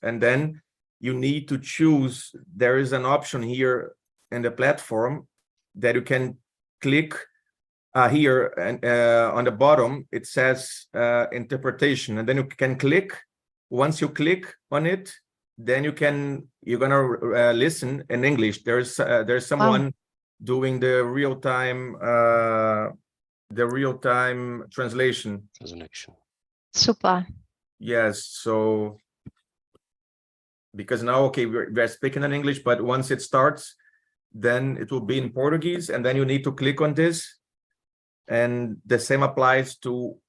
and then you need to choose. There is an option here in the platform that you can click here, and on the bottom it says interpretation, and then you can click. Once you click on it, then you're gonna listen in English. There's someone doing the real-time translation. Super. Yes, so because now, okay, we're speaking in English, but once it starts, then it will be in Portuguese, and then you need to click on this, and the same applies to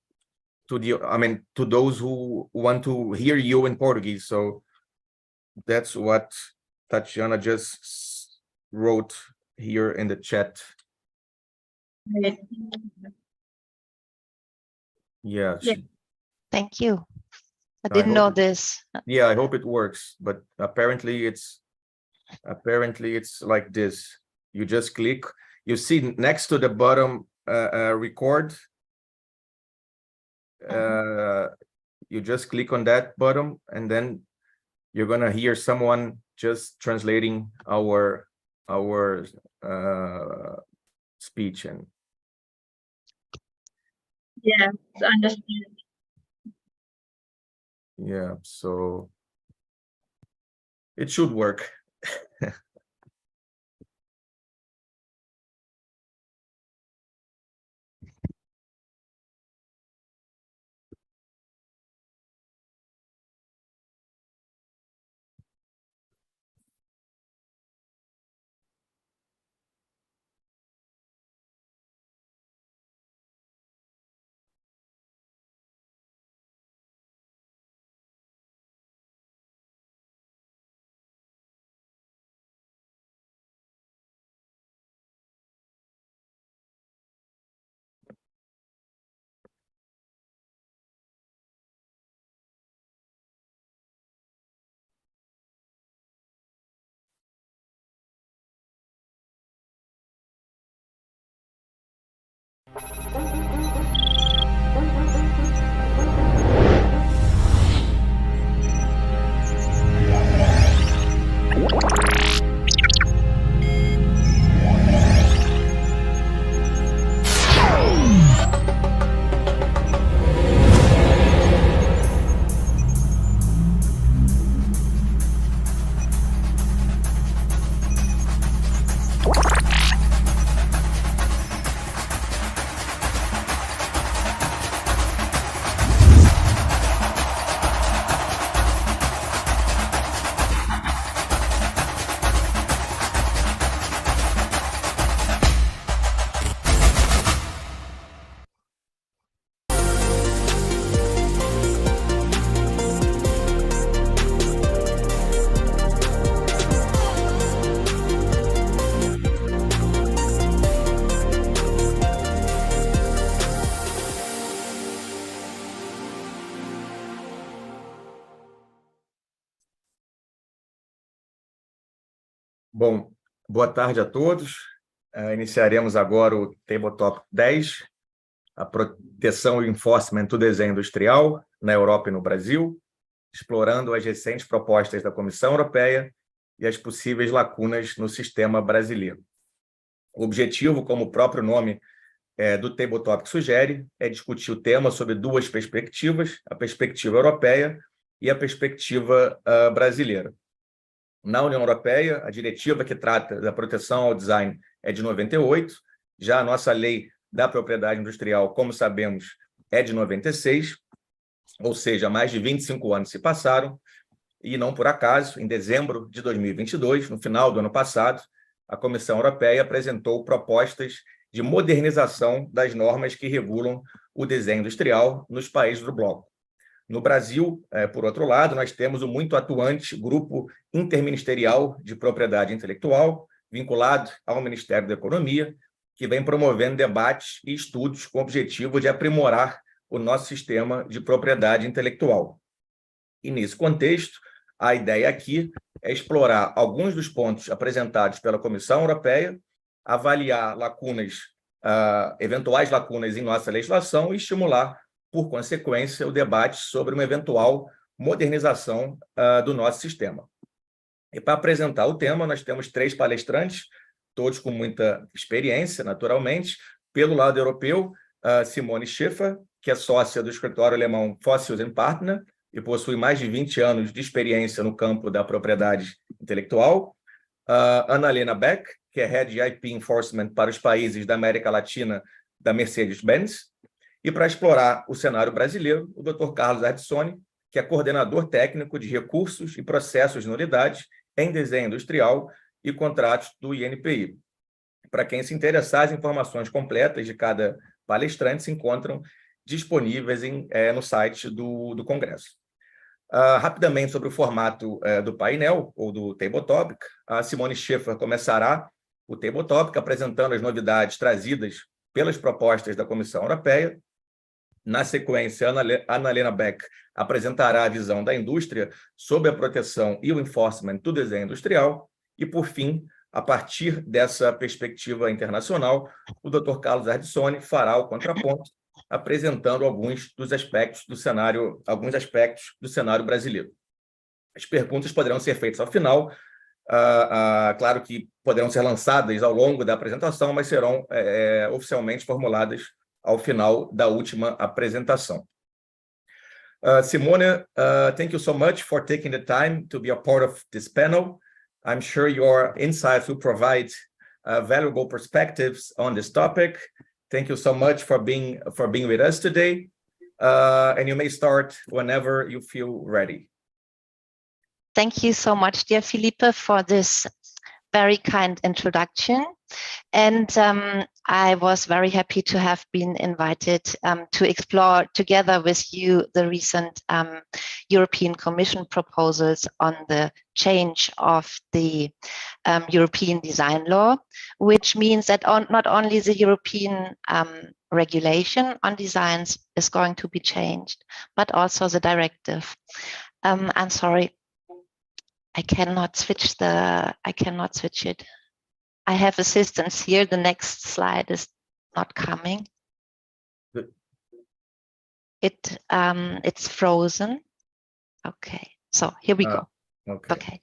those who want to hear you in Portuguese. So that's what Tatiana just wrote here in the chat. Yeah. Thank you. I didn't know this. Yeah, I hope it works, but apparently it's like this. You just click. You see next to the bottom record. You just click on that button, and then you're gonna hear someone just translating our speech. And yes, understand. Yeah, so it should work. Bom, boa tarde a todos. Iniciaremos agora o Tabletop 10, a proteção e enforcement do desenho industrial na Europa e no Brasil, explorando as recentes propostas da Comissão Europeia e as possíveis lacunas no sistema brasileiro. O objetivo, como o próprio nome do Tabletop sugere, é discutir o tema sob duas perspectivas, a perspectiva europeia e a perspectiva brasileira. Na União Europeia, a diretiva que trata da proteção ao design é de 98, já a nossa lei da propriedade industrial, como sabemos, é de 96, ou seja, mais de 25 anos se passaram, e não por acaso, em dezembro de 2022, no final do ano passado, a Comissão Europeia apresentou propostas de modernização das normas que regulam o desenho industrial nos países do bloco. No Brasil, por outro lado, nós temos o muito atuante Grupo Interministerial de Propriedade Intelectual, vinculado ao Ministério da Economia, que vem promovendo debates e estudos com o objetivo de aprimorar o nosso sistema de propriedade intelectual. E, nesse contexto, a ideia aqui é explorar alguns dos pontos apresentados pela Comissão Europeia, avaliar lacunas, eventuais lacunas em nossa legislação e estimular, por consequência, o debate sobre uma eventual modernização do nosso sistema. E para apresentar o tema, nós temos 3 palestrantes, todos com muita experiência, naturalmente. Pelo lado europeu, Simone Schäfer, que é sócia do escritório alemão VOSSIUS e possui mais de 20 anos de experiência no campo da propriedade intelectual. Annalena Beck, que é Head de IP Enforcement para os países da América Latina da Mercedes-Benz. E para explorar o cenário brasileiro, o Dr. Carlos Ardissone, que é coordenador técnico de recursos e processos de nulidade em desenho industrial e contratos do INPI. Para quem se interessar, as informações completas de cada palestrante se encontram disponíveis no site do Congresso. Rapidamente sobre o formato do painel, ou do Table Topic, a Simone Schäfer começará o Table Topic apresentando as novidades trazidas pelas propostas da Comissão Europeia. Na sequência, Annalena Beck apresentará a visão da indústria sobre a proteção e o enforcement do desenho industrial. E, por fim, a partir dessa perspectiva internacional, o Dr. Carlos Ardissone fará o contraponto, apresentando alguns aspectos do cenário brasileiro. As perguntas poderão ser feitas ao final, claro que poderão ser lançadas ao longo da apresentação, mas serão oficialmente formuladas ao final da última apresentação. Simone, thank you so much for taking the time to be a part of this panel. I'm sure your insights will provide valuable perspectives on this topic. Thank you so much for being with us today. And you may start whenever you feel ready. Thank you so much, dear Philippe, for this very kind introduction. And I was very happy to have been invited to explore together with you the recent European Commission proposals on the change of the European design law, which means that not only the European regulation on designs is going to be changed, but also the directive. I'm sorry, I cannot switch it. I have assistance here. The next slide is not coming. It's frozen. Okay, so here we go. Okay,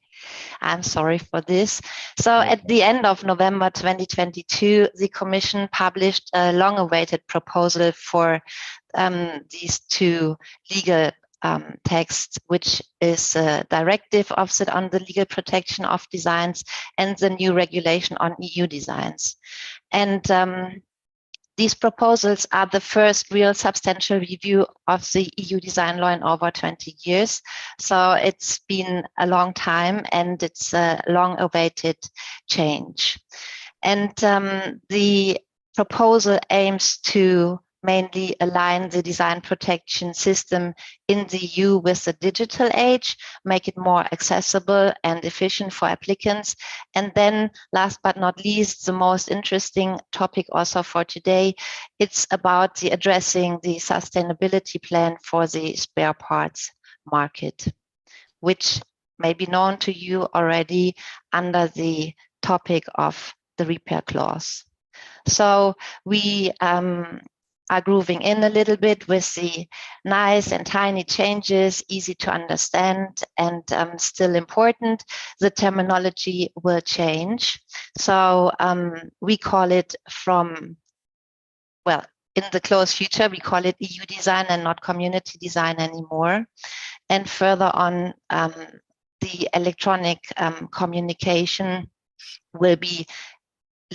I'm sorry for this. So at the end of November 2022, the Commission published a long-awaited proposal for these 2 legal text, which is a directive on the legal protection of designs and the new regulation on EU designs. And these proposals are the first real substantial review of the EU design law in over 20 years. So it's been a long time and it's a long-awaited change. And the proposal aims to mainly align the design protection system in the EU with the digital age, make it more accessible and efficient for applicants. And then last but not least, the most interesting topic also for today, it's about addressing the sustainability plan for the spare parts market, which may be known to you already under the topic of the repair clause. So we are grooving in a little bit with the nice and tiny changes, easy to understand and still important. The terminology will change. So we call it in the close future, we call it EU design and not community design anymore. And further on, the electronic communication will be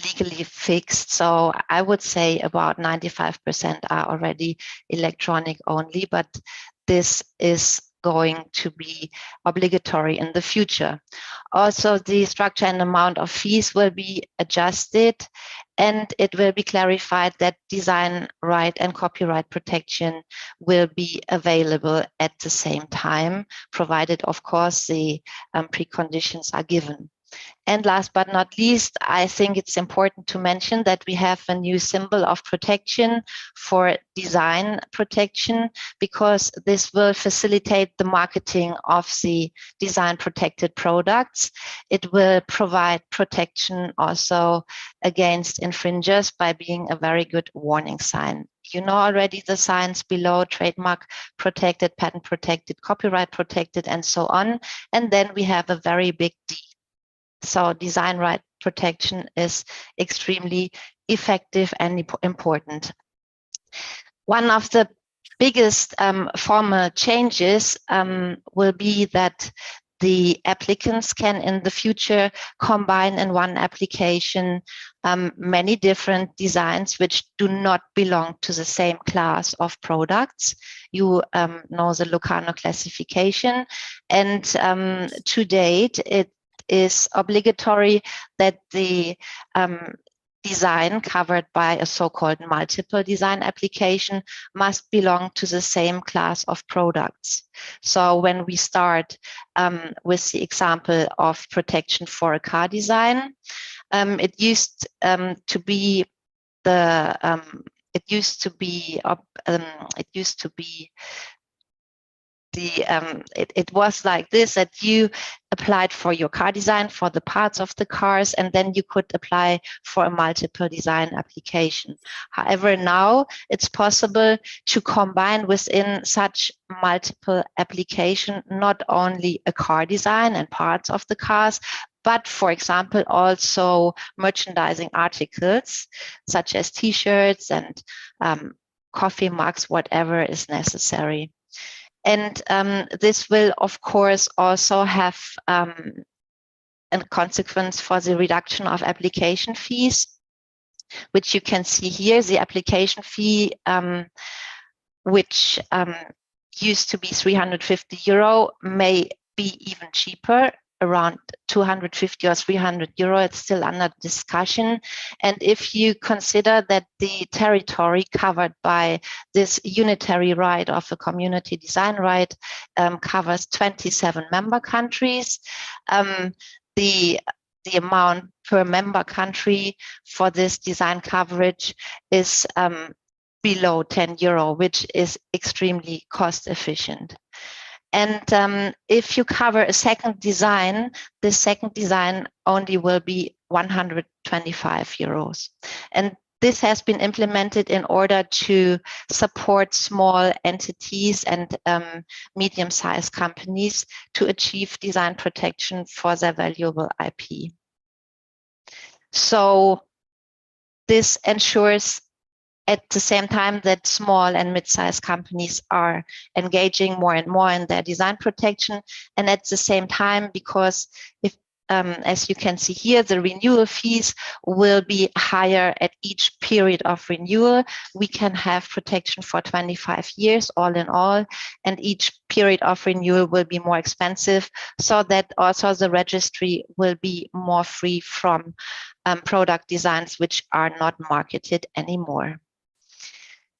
legally fixed. So I would say about 95% are already electronic only, but this is going to be obligatory in the future. Also, the structure and amount of fees will be adjusted, and it will be clarified that design right and copyright protection will be available at the same time, provided, of course, the preconditions are given. And last but not least, I think it's important to mention that we have a new symbol of protection for design protection, because this will facilitate the marketing of the design protected products. It will provide protection also against infringers by being a very good warning sign you know already the signs below: trademark protected, patent protected, copyright protected, and so on. And then we have a very big D. So design right protection is extremely effective and important. One of the biggest formal changes will be that the applicants can in the future combine in one application many different designs which do not belong to the same class of products. You know the Locarno classification, and to date it is obligatory that the design covered by a so-called multiple design application must belong to the same class of products. So when we start with the example of protection for a car design, it used to be it was like this, that you applied for your car design for the parts of the cars, and then you could apply for a multiple design application. However, now it's possible to combine within such multiple application not only a car design and parts of the cars, but for example, also merchandising articles such as t-shirts and coffee mugs, whatever is necessary. And this will, of course, also have a consequence for the reduction of application fees, which you can see here. The application fee, which used to be €350, may be even cheaper, around 250 or 300 euro. It's still under discussion. And if you consider that the territory covered by this unitary right of a community design right covers 27 member countries, the amount per member country for this design coverage is below 10 euro, which is extremely cost efficient. And if you cover a second design, the second design only will be 125 euros. And this has been implemented in order to support small entities and medium-sized companies to achieve design protection for their valuable IP. So this ensures at the same time that small and mid-sized companies are engaging more and more in their design protection. And at the same time, because if, as you can see here, the renewal fees will be higher at each period of renewal. We can have protection for 25 years all in all, and each period of renewal will be more expensive, so that also the registry will be more free from product designs which are not marketed anymore.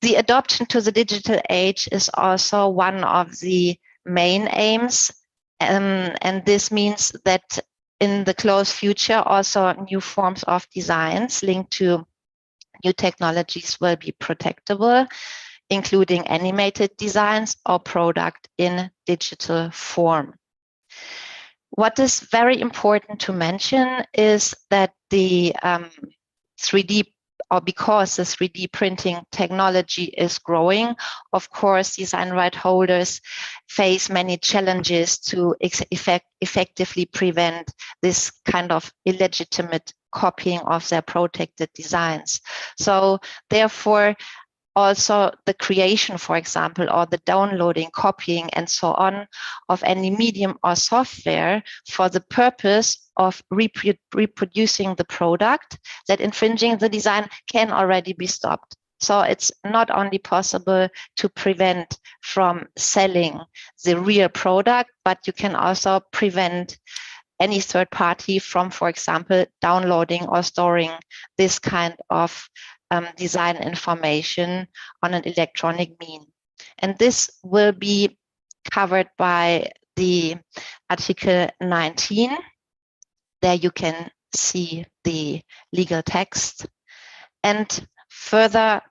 The adoption to the digital age is also one of the main aims, and this means that in the close future also new forms of designs linked to new technologies will be protectable, including animated designs or product in digital form. What is very important to mention is that the 3D, or because the 3D printing technology is growing, of course, design right holders face many challenges to effectively prevent this kind of illegitimate copying of their protected designs. So therefore, also the creation, for example, or the downloading, copying, and so on of any medium or software for the purpose of reproducing the product that infringing the design can already be stopped. So it's not only possible to prevent from selling the real product, but you can also prevent any third party from, for example, downloading or storing this kind of design information on an electronic mean. And this will be covered by the Article 19. There you can see the legal text. And further,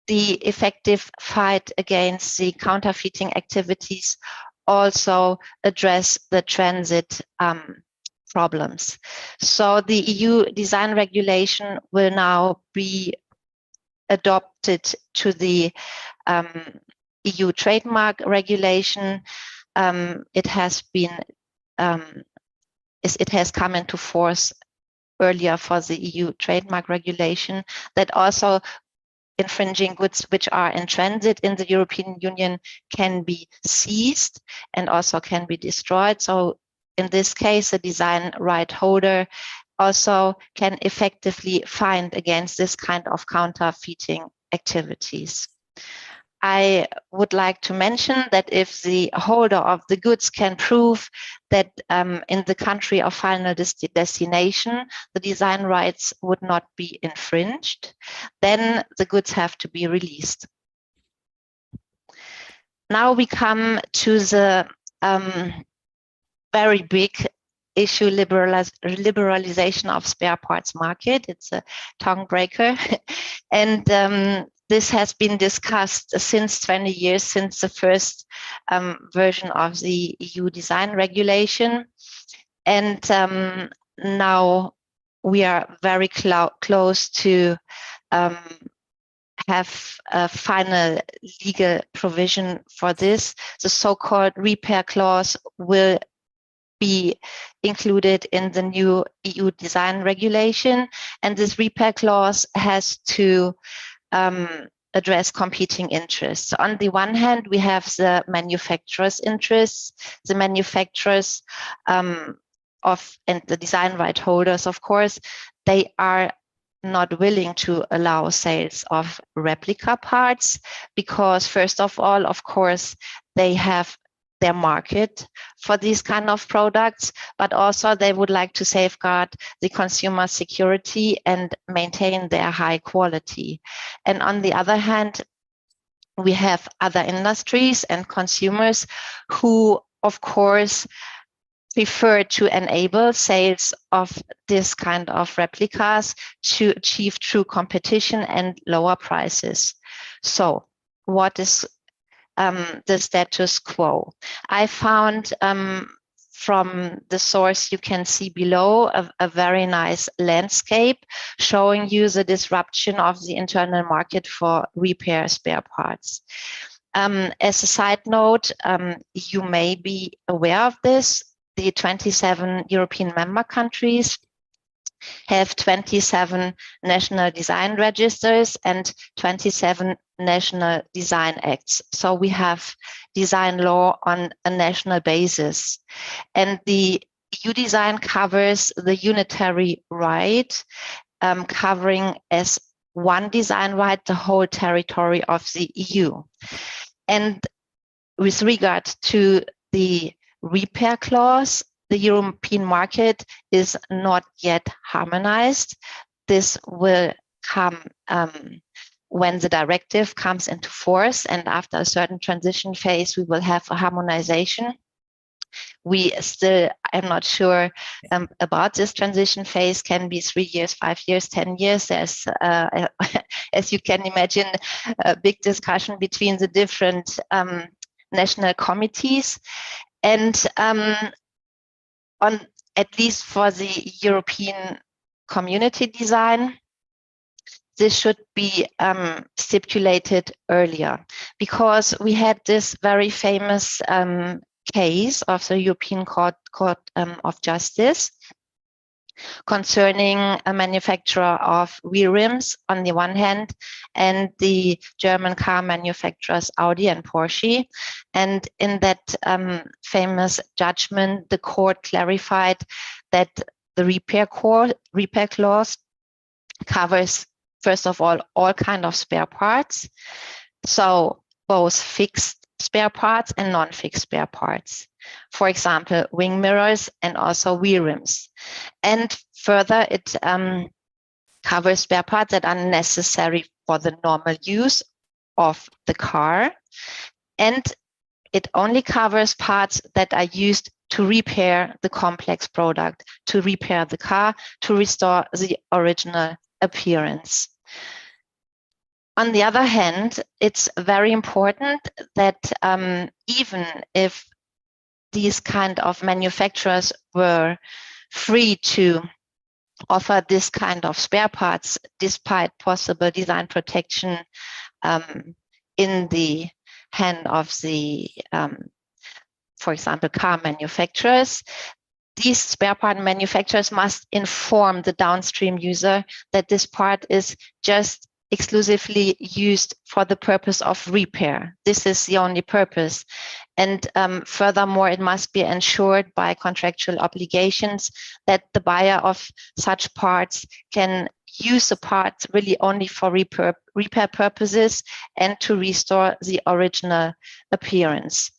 the effective fight against the counterfeiting activities also address the transit problems. So the EU design regulation will now be adopted to the EU trademark regulation. It has come into force earlier for the EU trademark regulation, that also infringing goods which are in transit in the European Union can be seized and also can be destroyed. So in this case, the design right holder also can effectively find against this kind of counterfeiting activities. I would like to mention that if the holder of the goods can prove that in the country of final destination, the design rights would not be infringed, then the goods have to be released. Now we come to the very big issue, liberalization of spare parts market. It's a tongue breaker. And this has been discussed since 20 years, since the first version of the EU design regulation. And now we are very close to have a final legal provision for this. The so-called repair clause will be included in the new EU design regulation. And this repair clause has to address competing interests. On the one hand, we have the manufacturers' interests, the manufacturers and the design right holders, of course, they are not willing to allow sales of replica parts because, first of all, of course, they have their market for these kind of products, but also they would like to safeguard the consumer security and maintain their high quality. And on the other hand, we have other industries and consumers who, of course, prefer to enable sales of this kind of replicas to achieve true competition and lower prices. So what is the status quo? I found from the source you can see below a very nice landscape showing you the disruption of the internal market for repair spare parts. As a side note, you may be aware of this. The 27 European member countries have 27 national design registers and 27 national design acts. So we have design law on a national basis. And the EU design covers the unitary right, covering as one design right the whole territory of the EU. And with regard to the repair clause, the European market is not yet harmonized. This will come when the directive comes into force, and after a certain transition phase, we will have a harmonization. We still, I'm not sure about this transition phase, can be 3 years, 5 years, 10 years. There's, as you can imagine, a big discussion between the different national committees. And on at least for the European community design, this should be stipulated earlier, because we had this very famous case of the European Court of Justice concerning a manufacturer of wheel rims on the one hand and the German car manufacturers Audi and Porsche. And in that famous judgment, the court clarified that the repair clause covers, first of all kind of spare parts. So both fixed spare parts and non-fixed spare parts. For example, wing mirrors and also wheel rims. And further, it covers spare parts that are necessary for the normal use of the car. And it only covers parts that are used to repair the complex product, to repair the car, to restore the original appearance. On the other hand, it's very important that even if these kind of manufacturers were free to offer this kind of spare parts despite possible design protection in the hand of the, for example, car manufacturers. These spare part manufacturers must inform the downstream user that this part is just exclusively used for the purpose of repair. This is the only purpose. And furthermore, it must be ensured by contractual obligations that the buyer of such parts can use the parts really only for repair purposes and to restore the original appearance.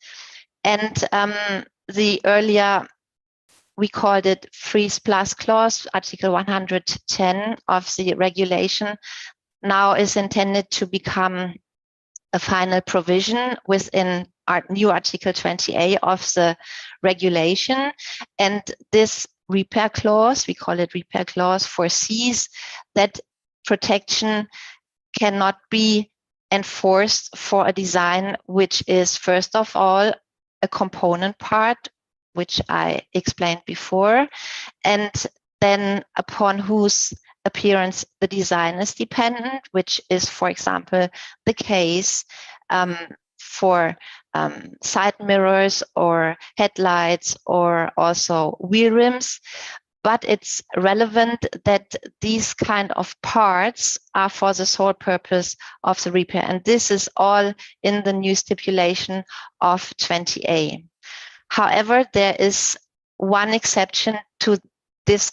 And the earlier, we called it freeze plus clause, Article 110 of the regulation, now is intended to become a final provision within our new Article 20A of the regulation. And this repair clause, we call it repair clause, foresees that protection cannot be enforced for a design which is, first of all, a component part, which I explained before, and then upon whose appearance the design is dependent, which is, for example, the case for side mirrors or headlights or also wheel rims. But it's relevant that these kind of parts are for the sole purpose of the repair. And this is all in the new stipulation of 20A. However, there is one exception to this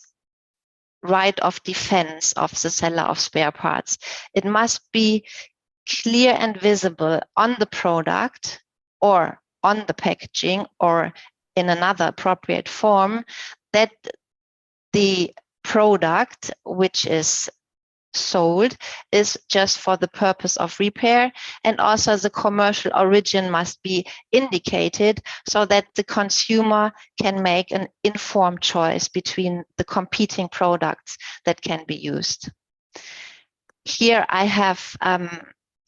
right of defense of the seller of spare parts. It must be clear and visible on the product or on the packaging or in another appropriate form that the product which is sold is just for the purpose of repair, and also the commercial origin must be indicated so that the consumer can make an informed choice between the competing products that can be used. Here I have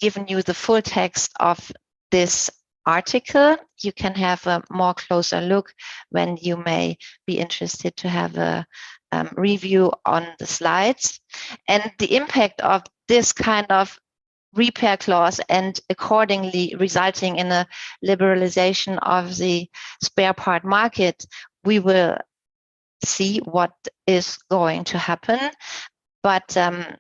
given you the full text of this article. You can have a more closer look when you may be interested to have a review on the slides. And the impact of this kind of repair clause and accordingly resulting in a liberalization of the spare part market, we will see what is going to happen. But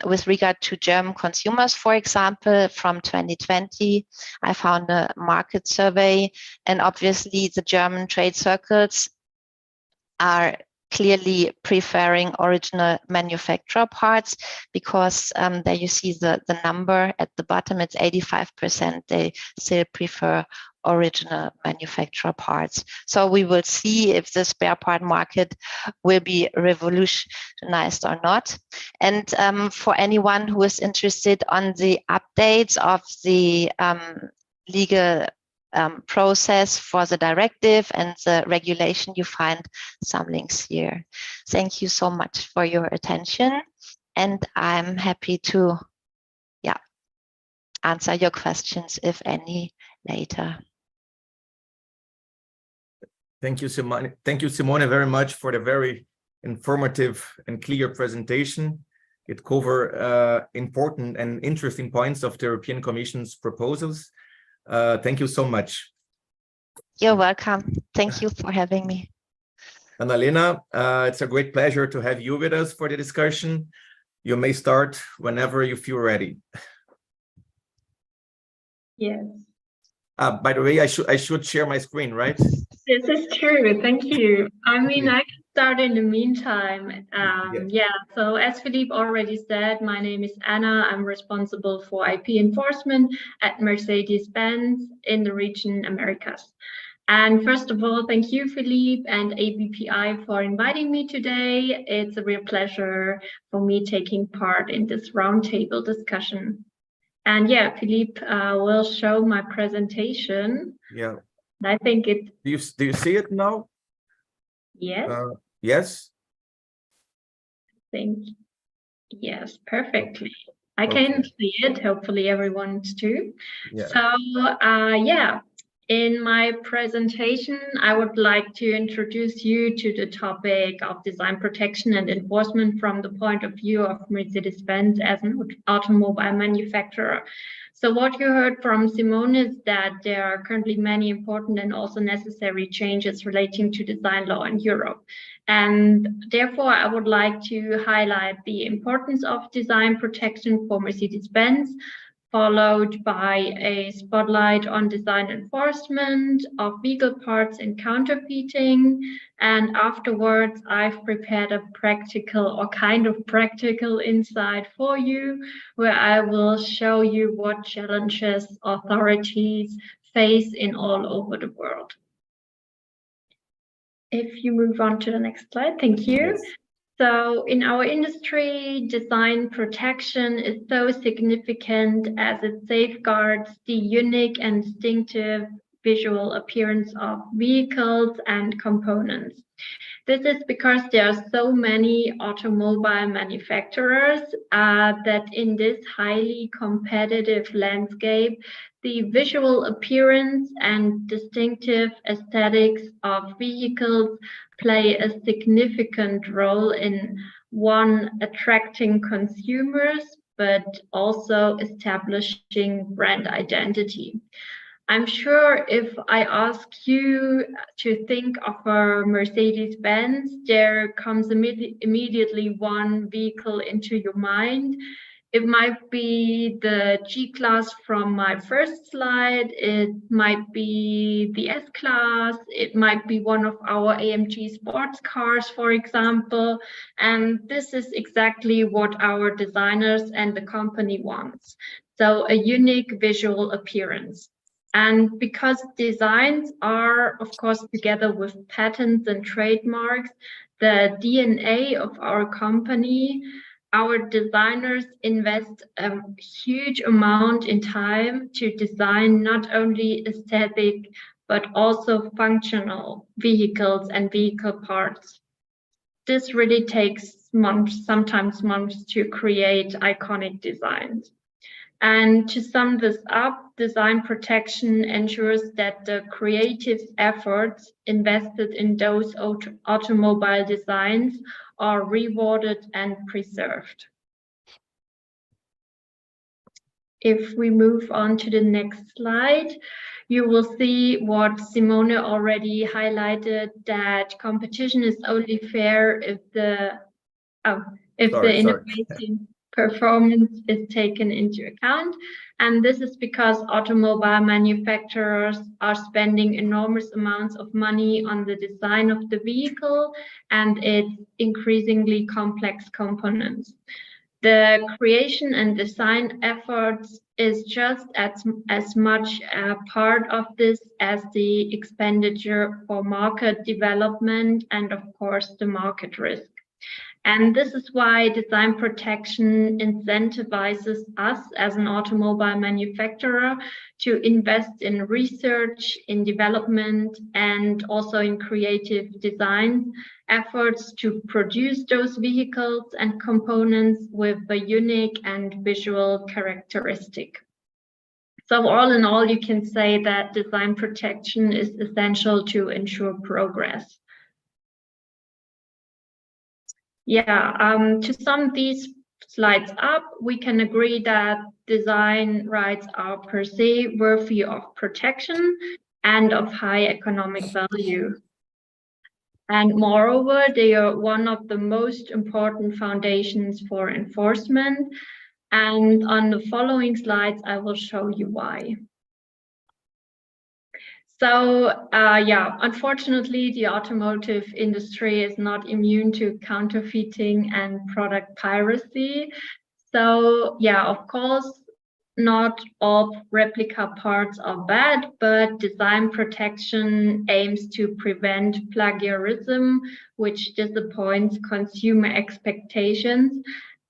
with regard to German consumers, for example, from 2020, I found a market survey, and obviously the German trade circles are clearly preferring original manufacturer parts, because there you see the number at the bottom, it's 85%. They still prefer original manufacturer parts. So we will see if the spare part market will be revolutionized or not. And for anyone who is interested on the updates of the legal process for the directive and the regulation, you find some links here. Thank you so much for your attention, and I'm happy to answer your questions, if any, later. Thank you, Simone. Thank you, Simone, very much for the very informative and clear presentation. It covers important and interesting points of the European Commission's proposals. Thank you so much. You're welcome. Thank you for having me. Annalena, it's a great pleasure to have you with us for the discussion. You may start whenever you feel ready. Yes. By the way, I should share my screen, right? This is true. Thank you. I mean, I can start in the meantime. Yeah, so as Philippe already said, my name is Anna. I'm responsible for IP enforcement at Mercedes-Benz in the region Americas. And first of all, thank you, Philippe and ABPI, for inviting me today. It's a real pleasure for me taking part in this roundtable discussion. And yeah, Philippe will show my presentation. Yeah. I think it. Do you see it now? Yes. Yes. I think yes, perfectly. I can see it. Hopefully, everyone's too. Yeah. So yeah, In my presentation, I would like to introduce you to the topic of design protection and enforcement from the point of view of Mercedes-Benz as an automobile manufacturer. So what you heard from Simone is that there are currently many important and also necessary changes relating to design law in Europe. And therefore, I would like to highlight the importance of design protection for Mercedes-Benz, followed by a spotlight on design enforcement of vehicle parts and counterfeiting. And afterwards, I've prepared a practical or kind of practical insight for you, where I will show you what challenges authorities face in all over the world. If you move on to the next slide, thank you. Yes. So in our industry, design protection is so significant as it safeguards the unique and distinctive visual appearance of vehicles and components. This is because there are so many automobile manufacturers that in this highly competitive landscape, the visual appearance and distinctive aesthetics of vehicles play a significant role in, one, attracting consumers, but also establishing brand identity. I'm sure if I ask you to think of a Mercedes-Benz, there comes immediately one vehicle into your mind. It might be the G-Class from my first slide, it might be the S-Class, it might be one of our AMG sports cars, for example. And this is exactly what our designers and the company wants. So a unique visual appearance. And because designs are, of course, together with patents and trademarks, the DNA of our company, our designers invest a huge amount in time to design not only aesthetic, but also functional vehicles and vehicle parts. This really takes months, sometimes months, to create iconic designs. And to sum this up, design protection ensures that the creative efforts invested in those automobile designs are rewarded and preserved. If we move on to the next slide, you will see what Simone already highlighted, that competition is only fair if the innovation performance is taken into account. And this is because automobile manufacturers are spending enormous amounts of money on the design of the vehicle and its increasingly complex components. The creation and design efforts is just as much a part of this as the expenditure for market development and, of course, the market risk. And this is why design protection incentivizes us as an automobile manufacturer to invest in research, in development, and also in creative design efforts to produce those vehicles and components with a unique and visual characteristic. So all in all, you can say that design protection is essential to ensure progress. Yeah, to sum these slides up, we can agree that design rights are per se worthy of protection and of high economic value. And moreover, they are one of the most important foundations for enforcement. And on the following slides, I will show you why. So, yeah, unfortunately, the automotive industry is not immune to counterfeiting and product piracy. So, yeah, of course, not all replica parts are bad, but design protection aims to prevent plagiarism, which disappoints consumer expectations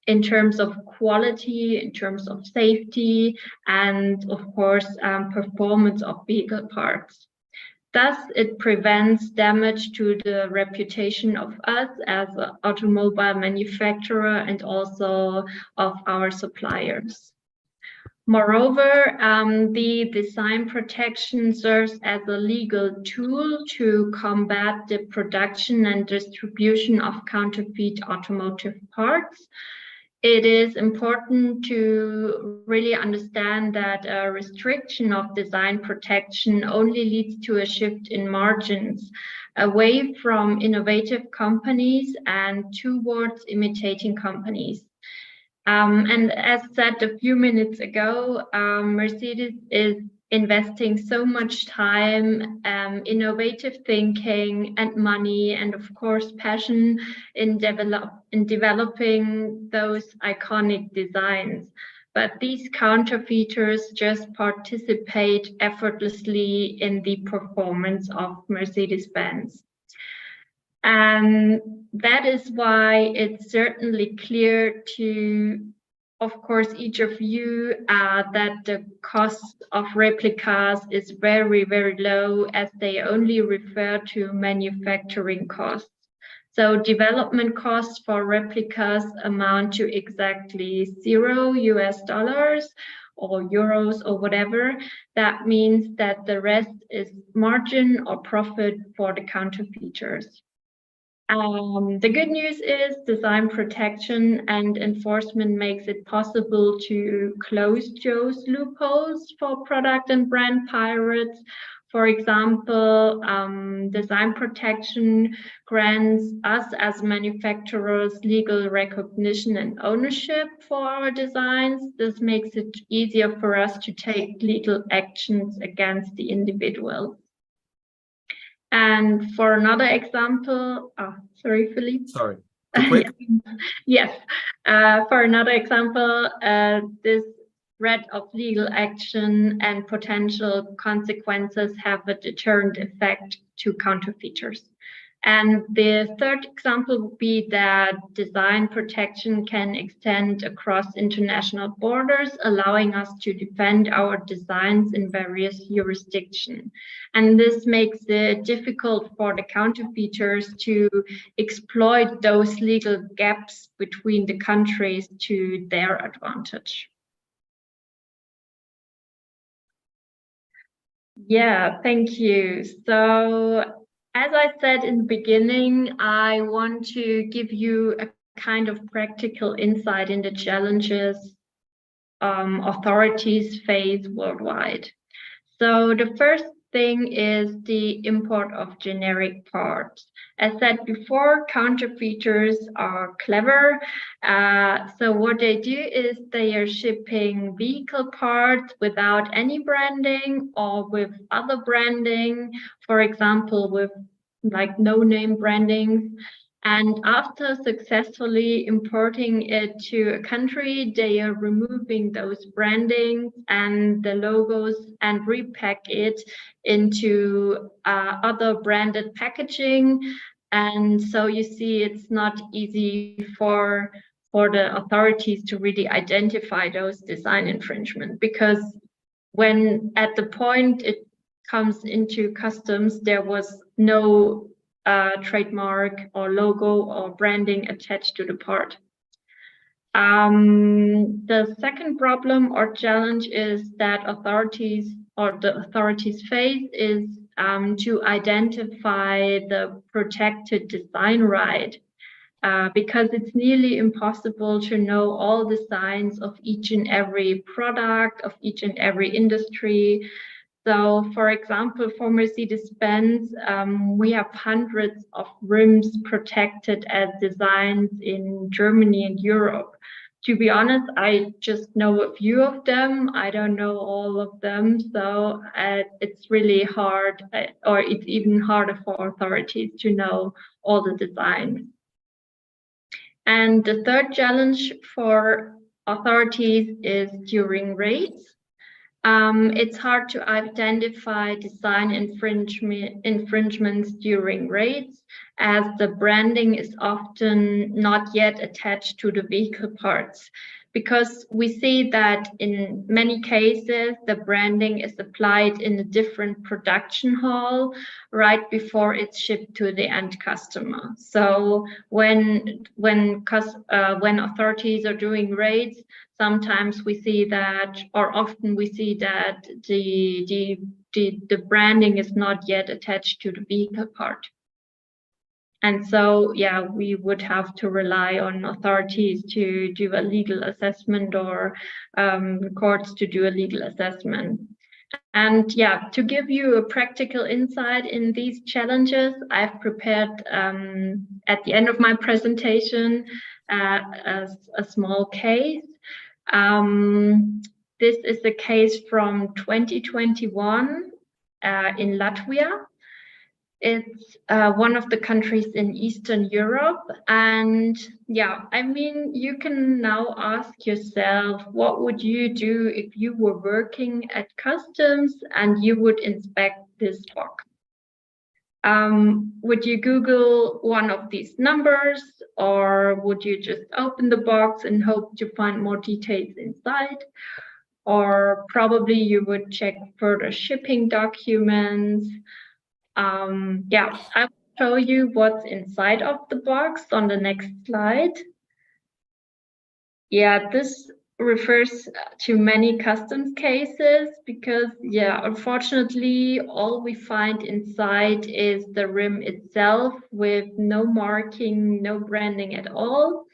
in terms of quality, in terms of safety, and of course, performance of vehicle parts. Thus, it prevents damage to the reputation of us as an automobile manufacturer and also of our suppliers. Moreover, the design protection serves as a legal tool to combat the production and distribution of counterfeit automotive parts. It is important to really understand that a restriction of design protection only leads to a shift in margins away from innovative companies and towards imitating companies. And as said a few minutes ago, Mercedes is investing so much time, innovative thinking and money, and of course passion in developing those iconic designs. But these counterfeiters just participate effortlessly in the performance of Mercedes-Benz. And that is why it's certainly clear to, of course, each of you that the cost of replicas is very, very low, as they only refer to manufacturing costs. So development costs for replicas amount to exactly $0 or euros or whatever. That means that the rest is margin or profit for the counterfeiters. The good news is design protection and enforcement makes it possible to close those loopholes for product and brand pirates. For example, design protection grants us as manufacturers legal recognition and ownership for our designs. This makes it easier for us to take legal actions against the individual. And for another example, sorry, Philippe. Sorry. Too quick? Yes. For another example, this threat of legal action and potential consequences have a deterrent effect to counterfeiters. And the third example would be that design protection can extend across international borders, allowing us to defend our designs in various jurisdictions. And this makes it difficult for the counterfeiters to exploit those legal gaps between the countries to their advantage. Yeah, thank you. So, as I said in the beginning, I want to give you a kind of practical insight in the challenges authorities face worldwide. So the first thing is the import of generic parts. As said before, counterfeiters are clever. So what they do is they are shipping vehicle parts without any branding or with other branding, for example, with like no-name branding. And after successfully importing it to a country, they are removing those brandings and the logos and repack it into other branded packaging. And so you see, it's not easy for the authorities to really identify those design infringement, because when at the point it comes into customs, there was no trademark or logo or branding attached to the part. The second problem or challenge is that the authorities face is to identify the protected design right, because it's nearly impossible to know all the signs of each and every product, of each and every industry. So, for example, for Mercedes-Benz, we have hundreds of rims protected as designs in Germany and Europe. To be honest, I just know a few of them. I don't know all of them. So it's really hard, or it's even harder for authorities to know all the designs. And the third challenge for authorities is during raids. It's hard to identify design infringements during raids, as the branding is often not yet attached to the vehicle parts, because we see that in many cases, the branding is applied in a different production hall right before it's shipped to the end customer. So when authorities are doing raids, sometimes we see that, or often we see that the branding is not yet attached to the vehicle part. And so, yeah, we would have to rely on authorities to do a legal assessment, or courts to do a legal assessment. And yeah, to give you a practical insight in these challenges, I've prepared at the end of my presentation a small case. This is a case from 2021 in Latvia. It's one of the countries in Eastern Europe. And yeah, I mean, you can now ask yourself, what would you do if you were working at customs and you would inspect this box? Would you Google one of these numbers, or would you just open the box and hope to find more details inside? Or probably you would check further shipping documents. Yeah, I'll show you what's inside of the box on the next slide. Yeah, this refers to many customs cases because, yeah, unfortunately, all we find inside is the rim itself with no marking, no branding at all.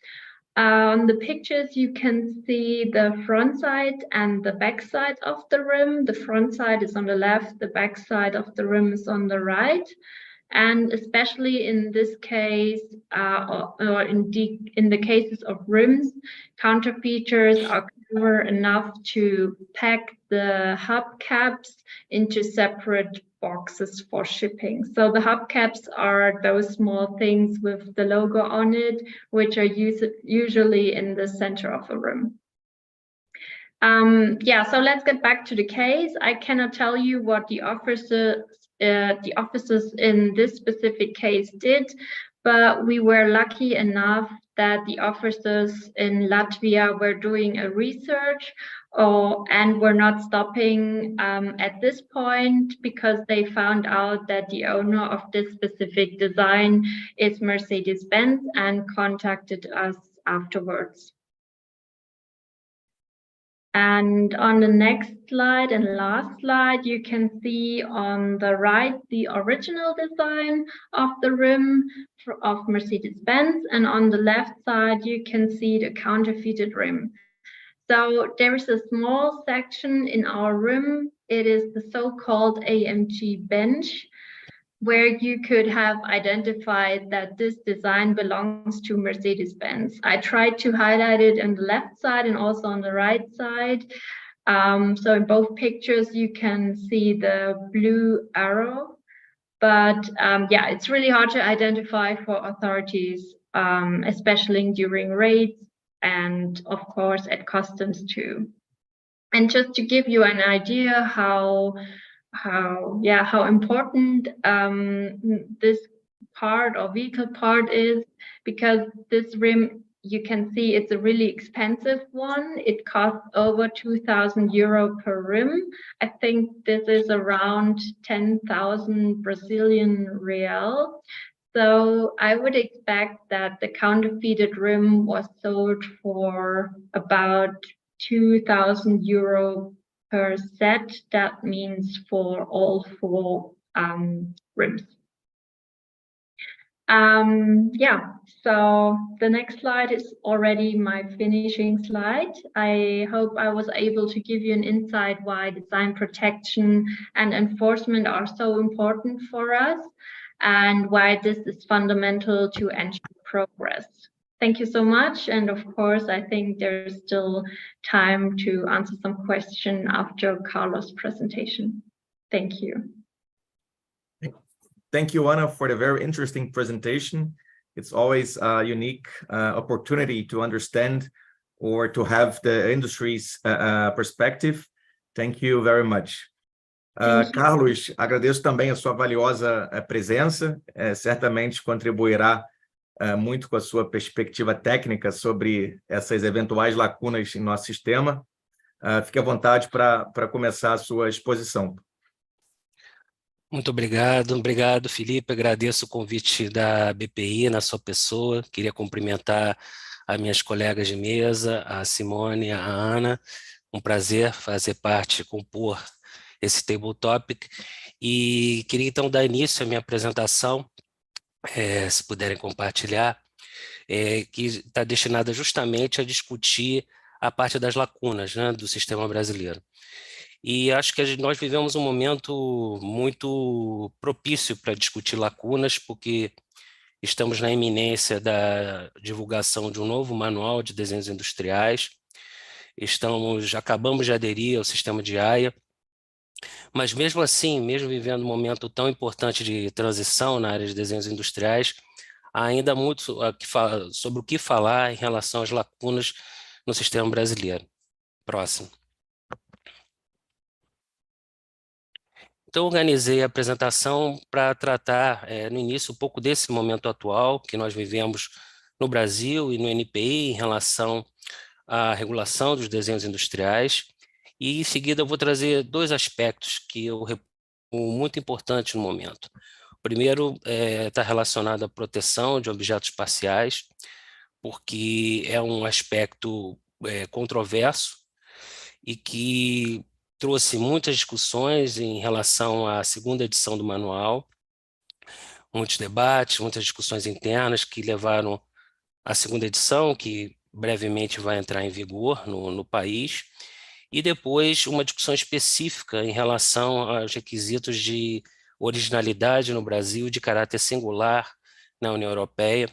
On the pictures, you can see the front side and the back side of the rim. The front side is on the left, the back side of the rim is on the right. And especially in this case, or in the cases of rims, counterfeiters are clever enough to pack the hubcaps into separate boxes for shipping. So the hubcaps are those small things with the logo on it, which are usually in the center of a rim. Yeah, so let's get back to the case. I cannot tell you what the officers in this specific case did, but we were lucky enough that the officers in Latvia were doing a research and were not stopping at this point, because they found out that the owner of this specific design is Mercedes-Benz and contacted us afterwards. And on the next slide and last slide, you can see on the right the original design of the rim of Mercedes-Benz, and on the left side you can see the counterfeited rim. So there is a small section in our rim. It is the so-called AMG bench, where you could have identified that this design belongs to Mercedes-Benz. I tried to highlight it on the left side and also on the right side. So in both pictures, you can see the blue arrow. But yeah, it's really hard to identify for authorities, especially during raids and of course at customs too. And just to give you an idea how important this part or vehicle part is, because this rim, you can see it's a really expensive one. It costs over 2,000 euro per rim. I think this is around 10,000 Brazilian real. So I would expect that the counterfeited rim was sold for about 2,000 euro per set. That means for all 4 rims. Yeah, so the next slide is already my finishing slide. I hope I was able to give you an insight why design protection and enforcement are so important for us, and why this is fundamental to ensure progress. Thank you so much. And of course, I think there's still time to answer some questions after Carlos' presentation. Thank you. Thank you, Anna, for the very interesting presentation. It's always a unique opportunity to understand or to have the industry's perspective. Thank you very much. Carlos, agradeço também a sua valiosa presença, certamente contribuirá muito com a sua perspectiva técnica sobre essas eventuais lacunas em nosso sistema. Fique à vontade para começar a sua exposição. Muito obrigado, Philippe. Agradeço o convite da BPI na sua pessoa. Queria cumprimentar as minhas colegas de mesa, a Simone, a Ana. Um prazer fazer parte, compor esse table topic. E queria então dar início à minha apresentação, se puderem compartilhar, que está destinada justamente a discutir a parte das lacunas, né, do sistema brasileiro. E acho que nós vivemos um momento muito propício para discutir lacunas, porque estamos na iminência da divulgação de um novo manual de desenhos industriais, acabamos de aderir ao sistema de AIA, mas mesmo assim, mesmo vivendo um momento tão importante de transição na área de desenhos industriais, há ainda muito sobre o que falar em relação às lacunas no sistema brasileiro. Próximo. Então, organizei a apresentação para tratar, no início, um pouco desse momento atual que nós vivemos no Brasil e no INPI em relação à regulação dos desenhos industriais. E, em seguida, eu vou trazer dois aspectos que eu reputo muito importantes no momento. O primeiro está relacionado à proteção de objetos espaciais, porque é um aspecto controverso e que trouxe muitas discussões em relação à segunda edição do manual, muitos debates, muitas discussões internas que levaram à segunda edição, que brevemente vai entrar em vigor no país, e depois uma discussão específica em relação aos requisitos de originalidade no Brasil, de caráter singular na União Europeia,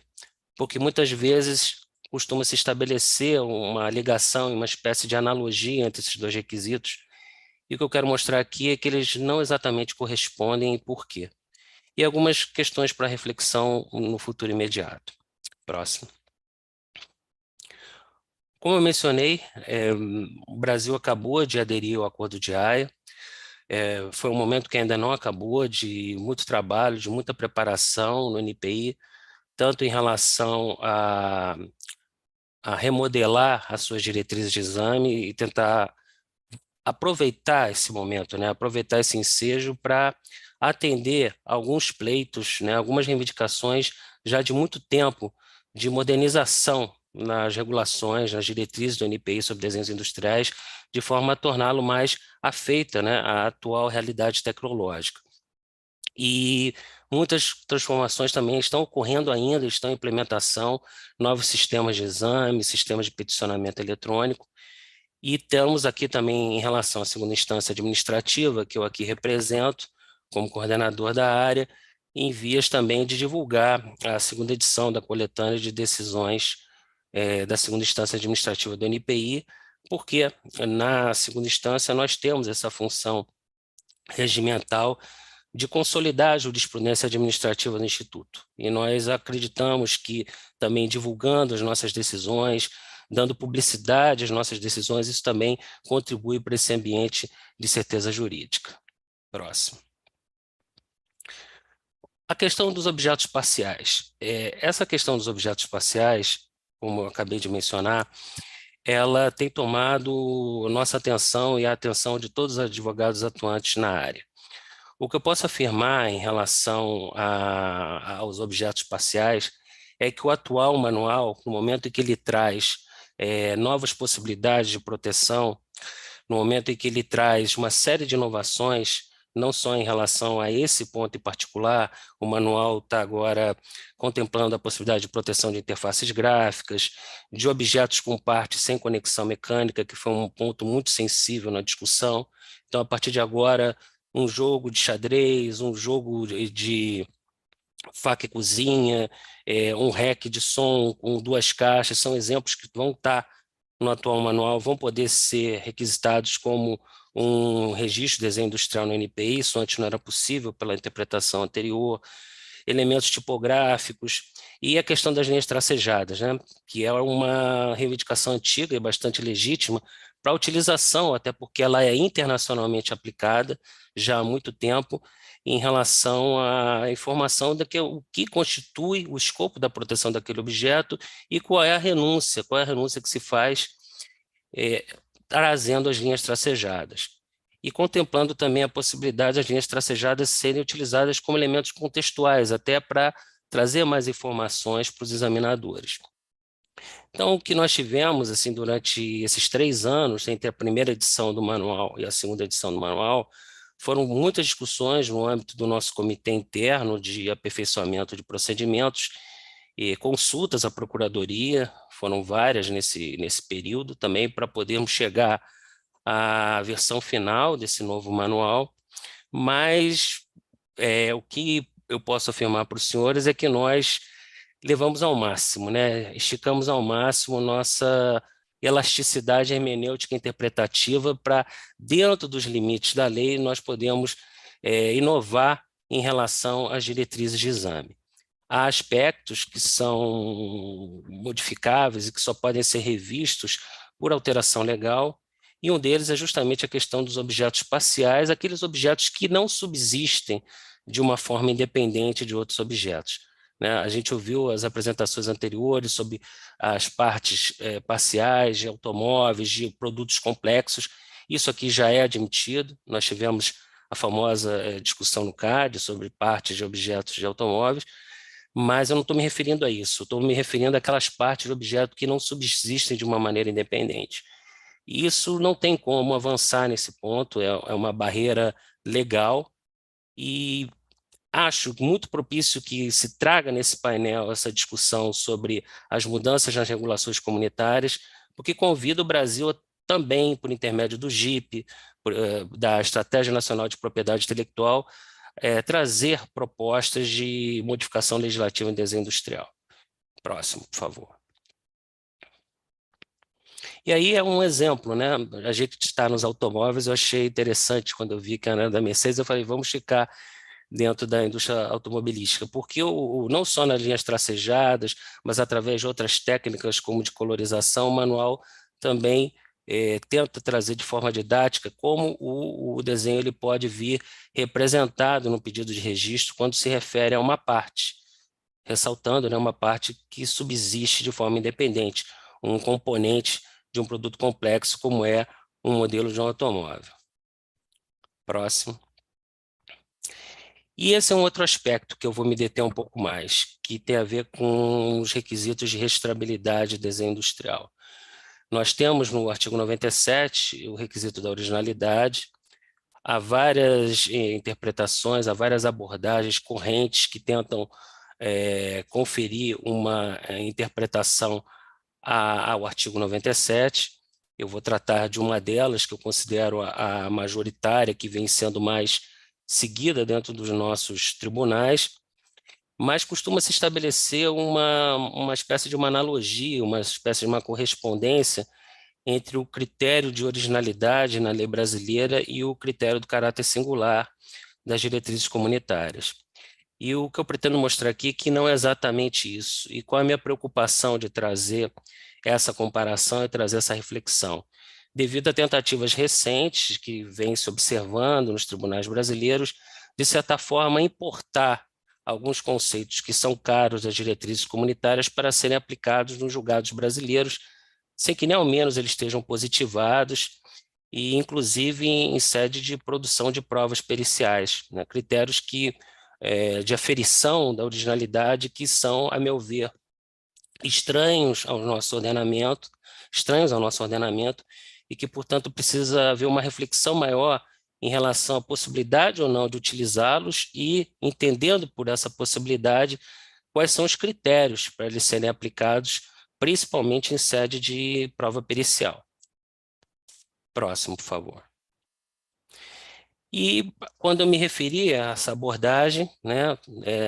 porque muitas vezes costuma se estabelecer uma ligação, uma espécie de analogia entre esses dois requisitos, e o que eu quero mostrar aqui é que eles não exatamente correspondem e por quê. E algumas questões para reflexão no futuro imediato. Próximo. Como eu mencionei, o Brasil acabou de aderir ao Acordo de Haia. Foi um momento que ainda não acabou, de muito trabalho, de muita preparação no INPI, tanto em relação a remodelar as suas diretrizes de exame e tentar aproveitar esse momento, né, aproveitar esse ensejo para atender alguns pleitos, né, algumas reivindicações já de muito tempo de modernização nas regulações, nas diretrizes do INPI sobre desenhos industriais, de forma a torná-lo mais afeito, né, à atual realidade tecnológica. E muitas transformações também estão ocorrendo ainda, estão em implementação, novos sistemas de exame, sistemas de peticionamento eletrônico. E temos aqui também, em relação à segunda instância administrativa, que eu aqui represento como coordenador da área, em vias também de divulgar a segunda edição da coletânea de decisões da segunda instância administrativa do INPI, porque na segunda instância nós temos essa função regimental de consolidar a jurisprudência administrativa do Instituto. E nós acreditamos que também divulgando as nossas decisões, dando publicidade às nossas decisões, isso também contribui para esse ambiente de certeza jurídica. Próximo. A questão dos objetos espaciais. Essa questão dos objetos espaciais, como eu acabei de mencionar, ela tem tomado nossa atenção e a atenção de todos os advogados atuantes na área. O que eu posso afirmar em relação aos objetos espaciais é que o atual manual, no momento em que ele traz novas possibilidades de proteção, no momento em que ele traz uma série de inovações, não só em relação a esse ponto em particular, o manual está agora contemplando a possibilidade de proteção de interfaces gráficas, de objetos com partes sem conexão mecânica, que foi um ponto muito sensível na discussão. Então, a partir de agora, um jogo de xadrez, um jogo de faca e cozinha, um rack de som com 2 caixas, são exemplos que vão estar no atual manual, vão poder ser requisitados como um registro de desenho industrial no INPI, isso antes não era possível pela interpretação anterior, elementos tipográficos e a questão das linhas tracejadas, né, que é uma reivindicação antiga e bastante legítima para a utilização, até porque ela é internacionalmente aplicada já há muito tempo, em relação à informação o que constitui o escopo da proteção daquele objeto e qual é a renúncia que se faz trazendo as linhas tracejadas. E contemplando também a possibilidade das linhas tracejadas serem utilizadas como elementos contextuais, até para trazer mais informações para os examinadores. Então, o que nós tivemos assim, durante esses 3 anos, entre a primeira edição do manual e a segunda edição do manual, foram muitas discussões no âmbito do nosso comitê interno de aperfeiçoamento de procedimentos e consultas à Procuradoria, foram várias nesse período também, para podermos chegar à versão final desse novo manual, mas o que eu posso afirmar para os senhores é que nós levamos ao máximo, né? Esticamos ao máximo nossa elasticidade hermenêutica interpretativa para, dentro dos limites da lei, nós podemos inovar em relação às diretrizes de exame. Há aspectos que são modificáveis e que só podem ser revistos por alteração legal, e um deles é justamente a questão dos objetos parciais, aqueles objetos que não subsistem de uma forma independente de outros objetos. A gente ouviu as apresentações anteriores sobre as partes parciais de automóveis, de produtos complexos. Isso aqui já é admitido. Nós tivemos a famosa discussão no CAD sobre partes de objetos de automóveis, mas eu não estou me referindo a isso. Estou me referindo àquelas partes de objeto que não subsistem de uma maneira independente. E isso não tem como avançar nesse ponto, é uma barreira legal, e acho muito propício que se traga nesse painel essa discussão sobre as mudanças nas regulações comunitárias, porque convida o Brasil também, por intermédio do GIP, da Estratégia Nacional de Propriedade Intelectual, trazer propostas de modificação legislativa em desenho industrial. Próximo, por favor. E aí é um exemplo, né? A gente está nos automóveis, eu achei interessante quando eu vi que era da Mercedes, eu falei, vamos ficar dentro da indústria automobilística, porque não só nas linhas tracejadas, mas através de outras técnicas como de colorização, o manual também tenta trazer de forma didática como o desenho ele pode vir representado no pedido de registro quando se refere a uma parte, ressaltando, né, uma parte que subsiste de forma independente, um componente de um produto complexo como é um modelo de um automóvel. Próximo. E esse é um outro aspecto que eu vou me deter um pouco mais, que tem a ver com os requisitos de registrabilidade de desenho industrial. Nós temos no artigo 97 o requisito da originalidade, há várias interpretações, há várias abordagens correntes que tentam conferir uma interpretação ao artigo 97, eu vou tratar de uma delas que eu considero a majoritária, que vem sendo mais seguida dentro dos nossos tribunais, mas costuma se estabelecer uma espécie de uma analogia, uma espécie de uma correspondência entre o critério de originalidade na lei brasileira e o critério do caráter singular das diretrizes comunitárias. E o que eu pretendo mostrar aqui é que não é exatamente isso. E qual é a minha preocupação de trazer essa comparação e trazer essa reflexão? Devido a tentativas recentes que vêm se observando nos tribunais brasileiros, de certa forma, importar alguns conceitos que são caros às diretrizes comunitárias para serem aplicados nos julgados brasileiros, sem que nem ao menos eles estejam positivados, e inclusive em sede de produção de provas periciais, né? Critérios de aferição da originalidade que são, a meu ver, estranhos ao nosso ordenamento, e que, portanto, precisa haver uma reflexão maior em relação à possibilidade ou não de utilizá-los e, entendendo por essa possibilidade, quais são os critérios para eles serem aplicados, principalmente em sede de prova pericial. Próximo, por favor. E quando eu me referi a essa abordagem, né,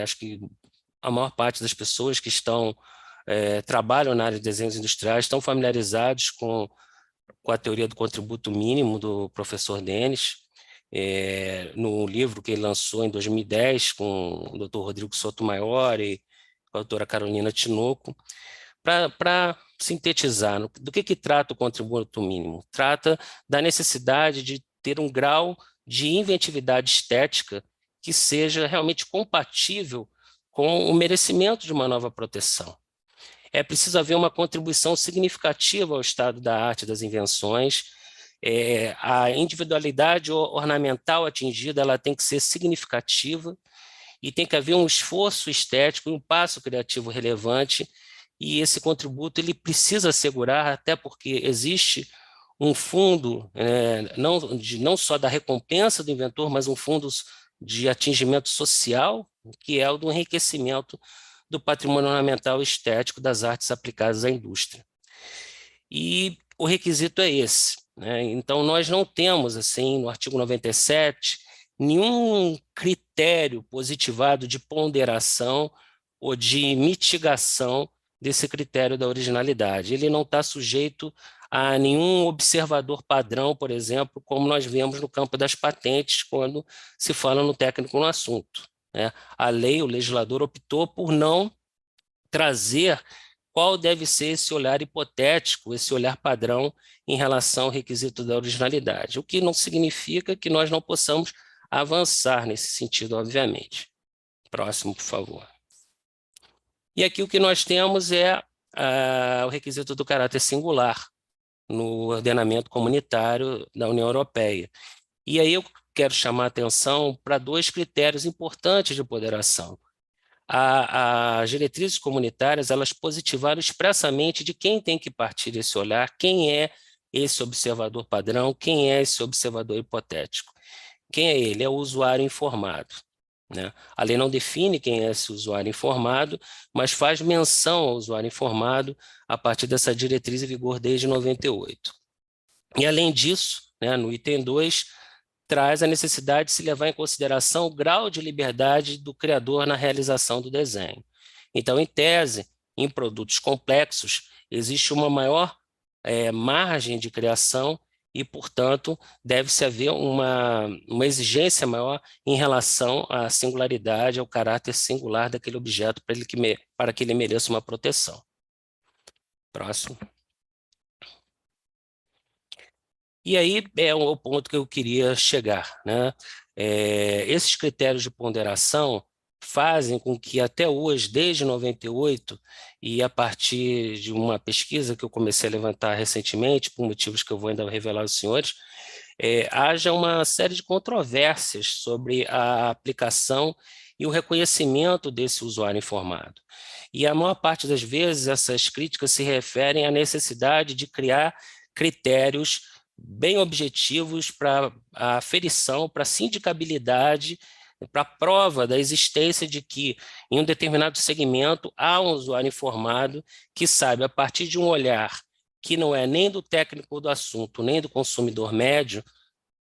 acho que a maior parte das pessoas que trabalham na área de desenhos industriais estão familiarizados com a teoria do contributo mínimo do professor Denis, no livro que ele lançou em 2010 com o Dr. Rodrigo Sotomayor e a doutora Carolina Tinoco. Para sintetizar, do que trata o contributo mínimo? Trata da necessidade de ter um grau de inventividade estética que seja realmente compatível com o merecimento de uma nova proteção. É preciso haver uma contribuição significativa ao estado da arte das invenções. A individualidade ornamental atingida ela tem que ser significativa e tem que haver um esforço estético e um passo criativo relevante, e esse contributo ele precisa assegurar, até porque existe um fundo, não só da recompensa do inventor, mas um fundo de atingimento social, que é o do enriquecimento do patrimônio ornamental e estético das artes aplicadas à indústria. E o requisito é esse, né? Então, nós não temos, assim, no artigo 97, nenhum critério positivado de ponderação ou de mitigação desse critério da originalidade. Ele não está sujeito a nenhum observador padrão, por exemplo, como nós vemos no campo das patentes, quando se fala no técnico no assunto, né? A lei, o legislador optou por não trazer qual deve ser esse olhar hipotético, esse olhar padrão em relação ao requisito da originalidade, o que não significa que nós não possamos avançar nesse sentido, obviamente. Próximo, por favor. E aqui o que nós temos é o requisito do caráter singular no ordenamento comunitário da União Europeia. E aí eu quero chamar a atenção para dois critérios importantes de ponderação. As diretrizes comunitárias, elas positivaram expressamente de quem tem que partir desse olhar, quem é esse observador padrão, quem é esse observador hipotético. Quem é ele? É o usuário informado, né? A lei não define quem é esse usuário informado, mas faz menção ao usuário informado a partir dessa diretriz em vigor desde 98. E, além disso, né, no item 2, traz a necessidade de se levar em consideração o grau de liberdade do criador na realização do desenho. Então, em tese, em produtos complexos, existe uma maior margem de criação e, portanto, deve-se haver uma exigência maior em relação à singularidade, ao caráter singular daquele objeto para que ele mereça uma proteção. Próximo. E aí é o ponto que eu queria chegar, né? Esses critérios de ponderação fazem com que até hoje, desde 98, e a partir de uma pesquisa que eu comecei a levantar recentemente, por motivos que eu vou ainda revelar aos senhores, haja uma série de controvérsias sobre a aplicação e o reconhecimento desse usuário informado. E a maior parte das vezes essas críticas se referem à necessidade de criar critérios bem objetivos para a aferição, para a sindicabilidade, para a prova da existência de que, em um determinado segmento, há um usuário informado que sabe, a partir de um olhar que não é nem do técnico do assunto, nem do consumidor médio,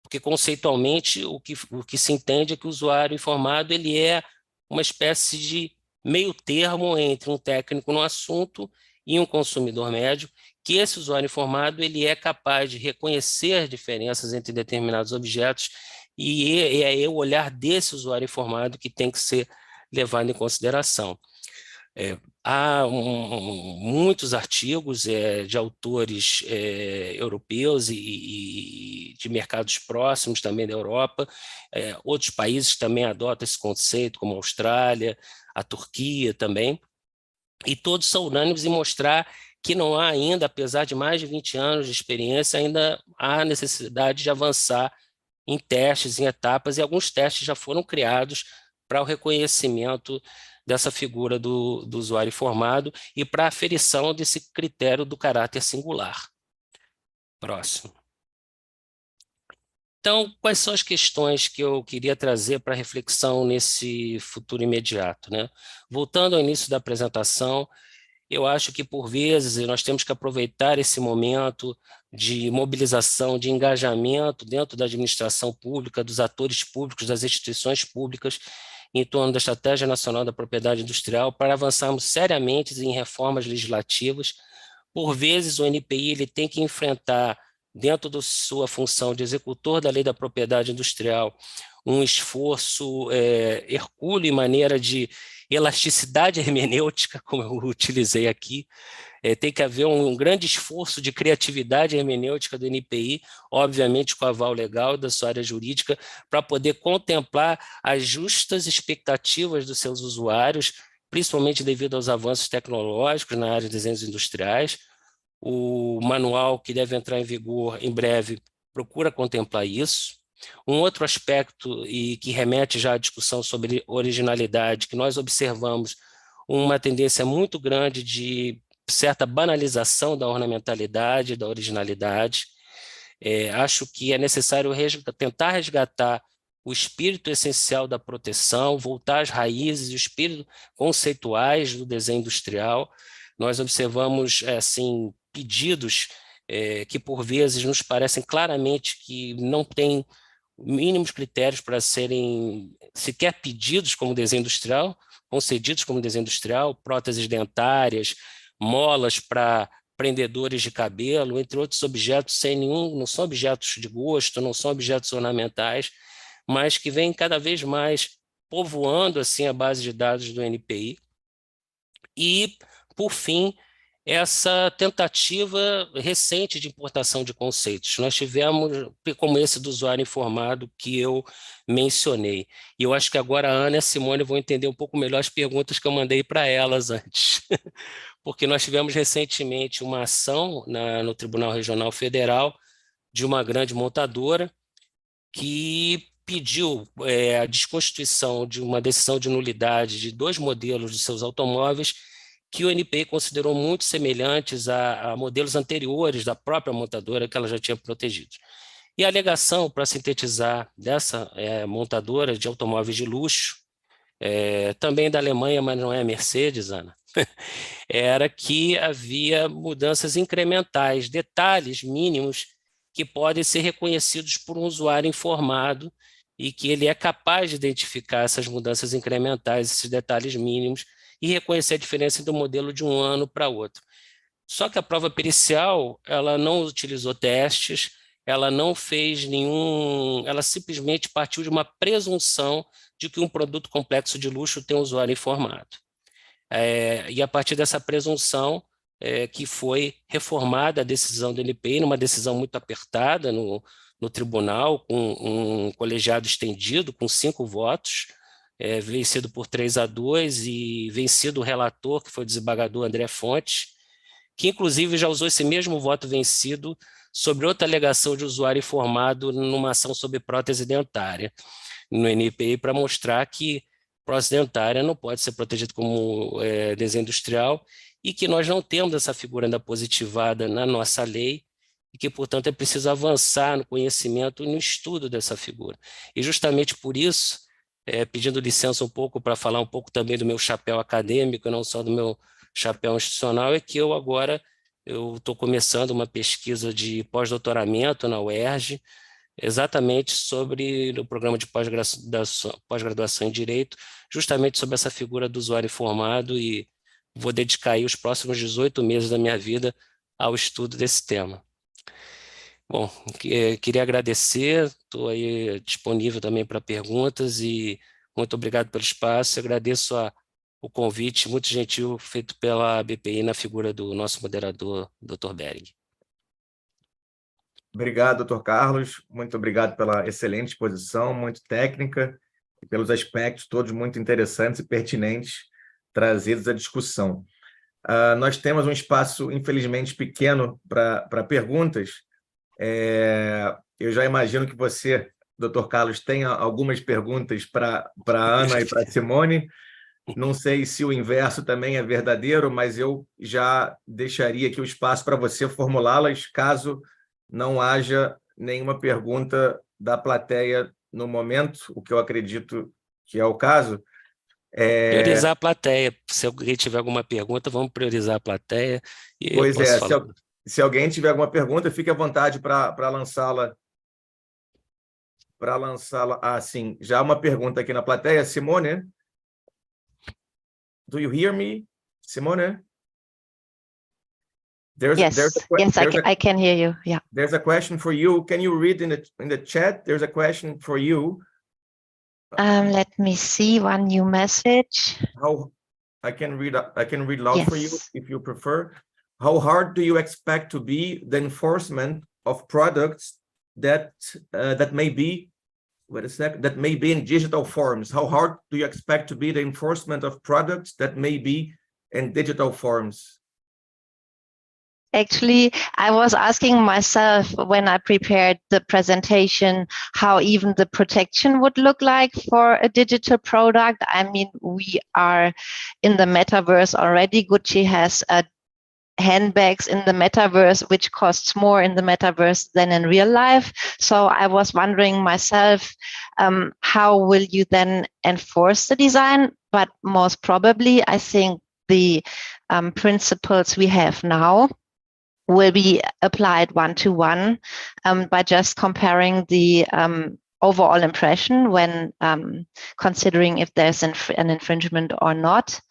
porque conceitualmente o que se entende é que o usuário informado ele é uma espécie de meio termo entre um técnico no assunto e um consumidor médio, que esse usuário informado ele é capaz de reconhecer diferenças entre determinados objetos e é o olhar desse usuário informado que tem que ser levado em consideração. Há muitos artigos de autores europeus e de mercados próximos também da Europa. Outros países também adotam esse conceito, como a Austrália, a Turquia também, e todos são unânimes em mostrar que não há ainda, apesar de mais de 20 anos de experiência, ainda há necessidade de avançar em testes, em etapas, e alguns testes já foram criados para o reconhecimento dessa figura do usuário informado e para a aferição desse critério do caráter singular. Próximo. Então, quais são as questões que eu queria trazer para reflexão nesse futuro imediato, né? Voltando ao início da apresentação, eu acho que, por vezes, nós temos que aproveitar esse momento de mobilização, de engajamento dentro da administração pública, dos atores públicos, das instituições públicas, em torno da Estratégia Nacional da Propriedade Industrial, para avançarmos seriamente em reformas legislativas. Por vezes, o INPI ele tem que enfrentar, dentro da sua função de executor da Lei da Propriedade Industrial, um esforço hercúleo em maneira de elasticidade hermenêutica, como eu utilizei aqui. Tem que haver um grande esforço de criatividade hermenêutica do INPI, obviamente com aval legal da sua área jurídica, para poder contemplar as justas expectativas dos seus usuários, principalmente devido aos avanços tecnológicos na área de desenhos industriais. O manual, que deve entrar em vigor em breve, procura contemplar isso. Um outro aspecto, e que remete já à discussão sobre originalidade, que nós observamos uma tendência muito grande de certa banalização da ornamentalidade, da originalidade. Acho que é necessário tentar resgatar o espírito essencial da proteção, voltar às raízes e o espírito conceituais do desenho industrial. Nós observamos assim, pedidos que, por vezes, nos parecem claramente que não têm mínimos critérios para serem sequer pedidos como desenho industrial, concedidos como desenho industrial, próteses dentárias, molas para prendedores de cabelo, entre outros objetos sem nenhum, não são objetos de gosto, não são objetos ornamentais, mas que vêm cada vez mais povoando assim a base de dados do INPI. E, por fim, essa tentativa recente de importação de conceitos. Nós tivemos, como esse do usuário informado que eu mencionei. E eu acho que agora a Ana e a Simone vão entender um pouco melhor as perguntas que eu mandei para elas antes. Porque nós tivemos recentemente uma ação no Tribunal Regional Federal de uma grande montadora que pediu a desconstituição de uma decisão de nulidade de 2 modelos de seus automóveis que o INPI considerou muito semelhantes a modelos anteriores da própria montadora que ela já tinha protegido. E a alegação, para sintetizar, dessa montadora de automóveis de luxo, também da Alemanha, mas não é a Mercedes, Ana, era que havia mudanças incrementais, detalhes mínimos que podem ser reconhecidos por um usuário informado e que ele é capaz de identificar essas mudanças incrementais, esses detalhes mínimos, e reconhecer a diferença do modelo de um ano para outro. Só que a prova pericial, ela não utilizou testes, ela não fez ela simplesmente partiu de uma presunção de que um produto complexo de luxo tem um usuário informado. E a partir dessa presunção, que foi reformada a decisão do INPI, numa decisão muito apertada no tribunal, com um colegiado estendido, com 5 votos, vencido por 3-2 e vencido o relator, que foi o desembargador André Fontes, que inclusive já usou esse mesmo voto vencido sobre outra alegação de usuário informado numa ação sobre prótese dentária no INPI, para mostrar que prótese dentária não pode ser protegida como desenho industrial e que nós não temos essa figura ainda positivada na nossa lei e que, portanto, é preciso avançar no conhecimento e no estudo dessa figura. E justamente por isso, pedindo licença um pouco para falar um pouco também do meu chapéu acadêmico, não só do meu chapéu institucional, é que eu agora estou começando uma pesquisa de pós-doutoramento na UERJ, exatamente sobre o programa de pós-graduação em Direito, justamente sobre essa figura do usuário informado, e vou dedicar aí os próximos 18 meses da minha vida ao estudo desse tema. Bom, queria agradecer, estou aí disponível também para perguntas e muito obrigado pelo espaço. Agradeço o convite muito gentil feito pela BPI na figura do nosso moderador, Dr. Bhering. Obrigado, Dr. Carlos. Muito obrigado pela excelente exposição, muito técnica, e pelos aspectos todos muito interessantes e pertinentes trazidos à discussão. Nós temos um espaço, infelizmente, pequeno para perguntas. Eu já imagino que você, Dr. Carlos, tenha algumas perguntas para a Ana e para a Simone. Não sei se o inverso também é verdadeiro, mas eu já deixaria aqui o espaço para você formulá-las, caso não haja nenhuma pergunta da plateia no momento, o que eu acredito que é o caso. Priorizar a plateia. Se alguém tiver alguma pergunta, vamos priorizar a plateia. E pois é, se alguém tiver alguma pergunta, fique à vontade para lançá-la. Sim, já há uma pergunta aqui na plateia. Simone? Do you hear me, Simone? Yes, I can hear you. Yeah. There's a question for you. Can you read in the chat? There's a question for you. Let me see one new message. How I can read loud Yes. for you if you prefer. How hard do you expect to be the enforcement of products that may be, wait a sec, that may be in digital forms? How hard do you expect to be the enforcement of products that may be in digital forms? Actually, I was asking myself when I prepared the presentation how even the protection would look like for a digital product. I mean, we are in the metaverse already. Gucci has handbags in the metaverse, which costs more in the metaverse than in real life. So I was wondering myself, how will you then enforce the design? But most probably, I think the principles we have now will be applied one-to-one by just comparing the overall impression when considering if there's an infringement or not.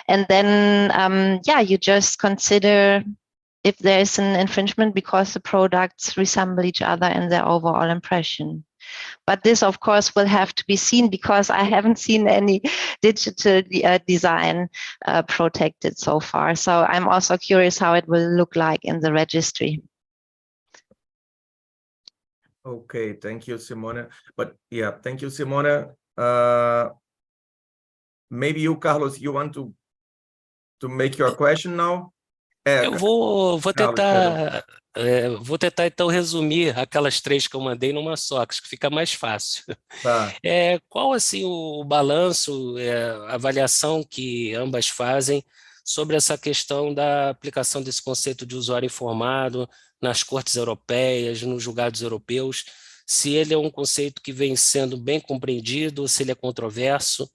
And then, yeah, you just consider if there's an infringement because the products resemble each other in their overall impression. But this, of course, will have to be seen because I haven't seen any digital design protected so far. So I'm also curious how it will look like in the registry. Okay, thank you, Simone. But yeah, thank you, Simone. Maybe you, Carlos, you want to make your question now? Eu vou tentar, vou tentar então resumir aquelas três que eu mandei numa só, que fica mais fácil. Tá. Qual assim o balanço, a avaliação que ambas fazem sobre essa questão da aplicação desse conceito de usuário informado nas cortes europeias, nos julgados europeus, se ele é um conceito que vem sendo bem compreendido, se ele é controverso?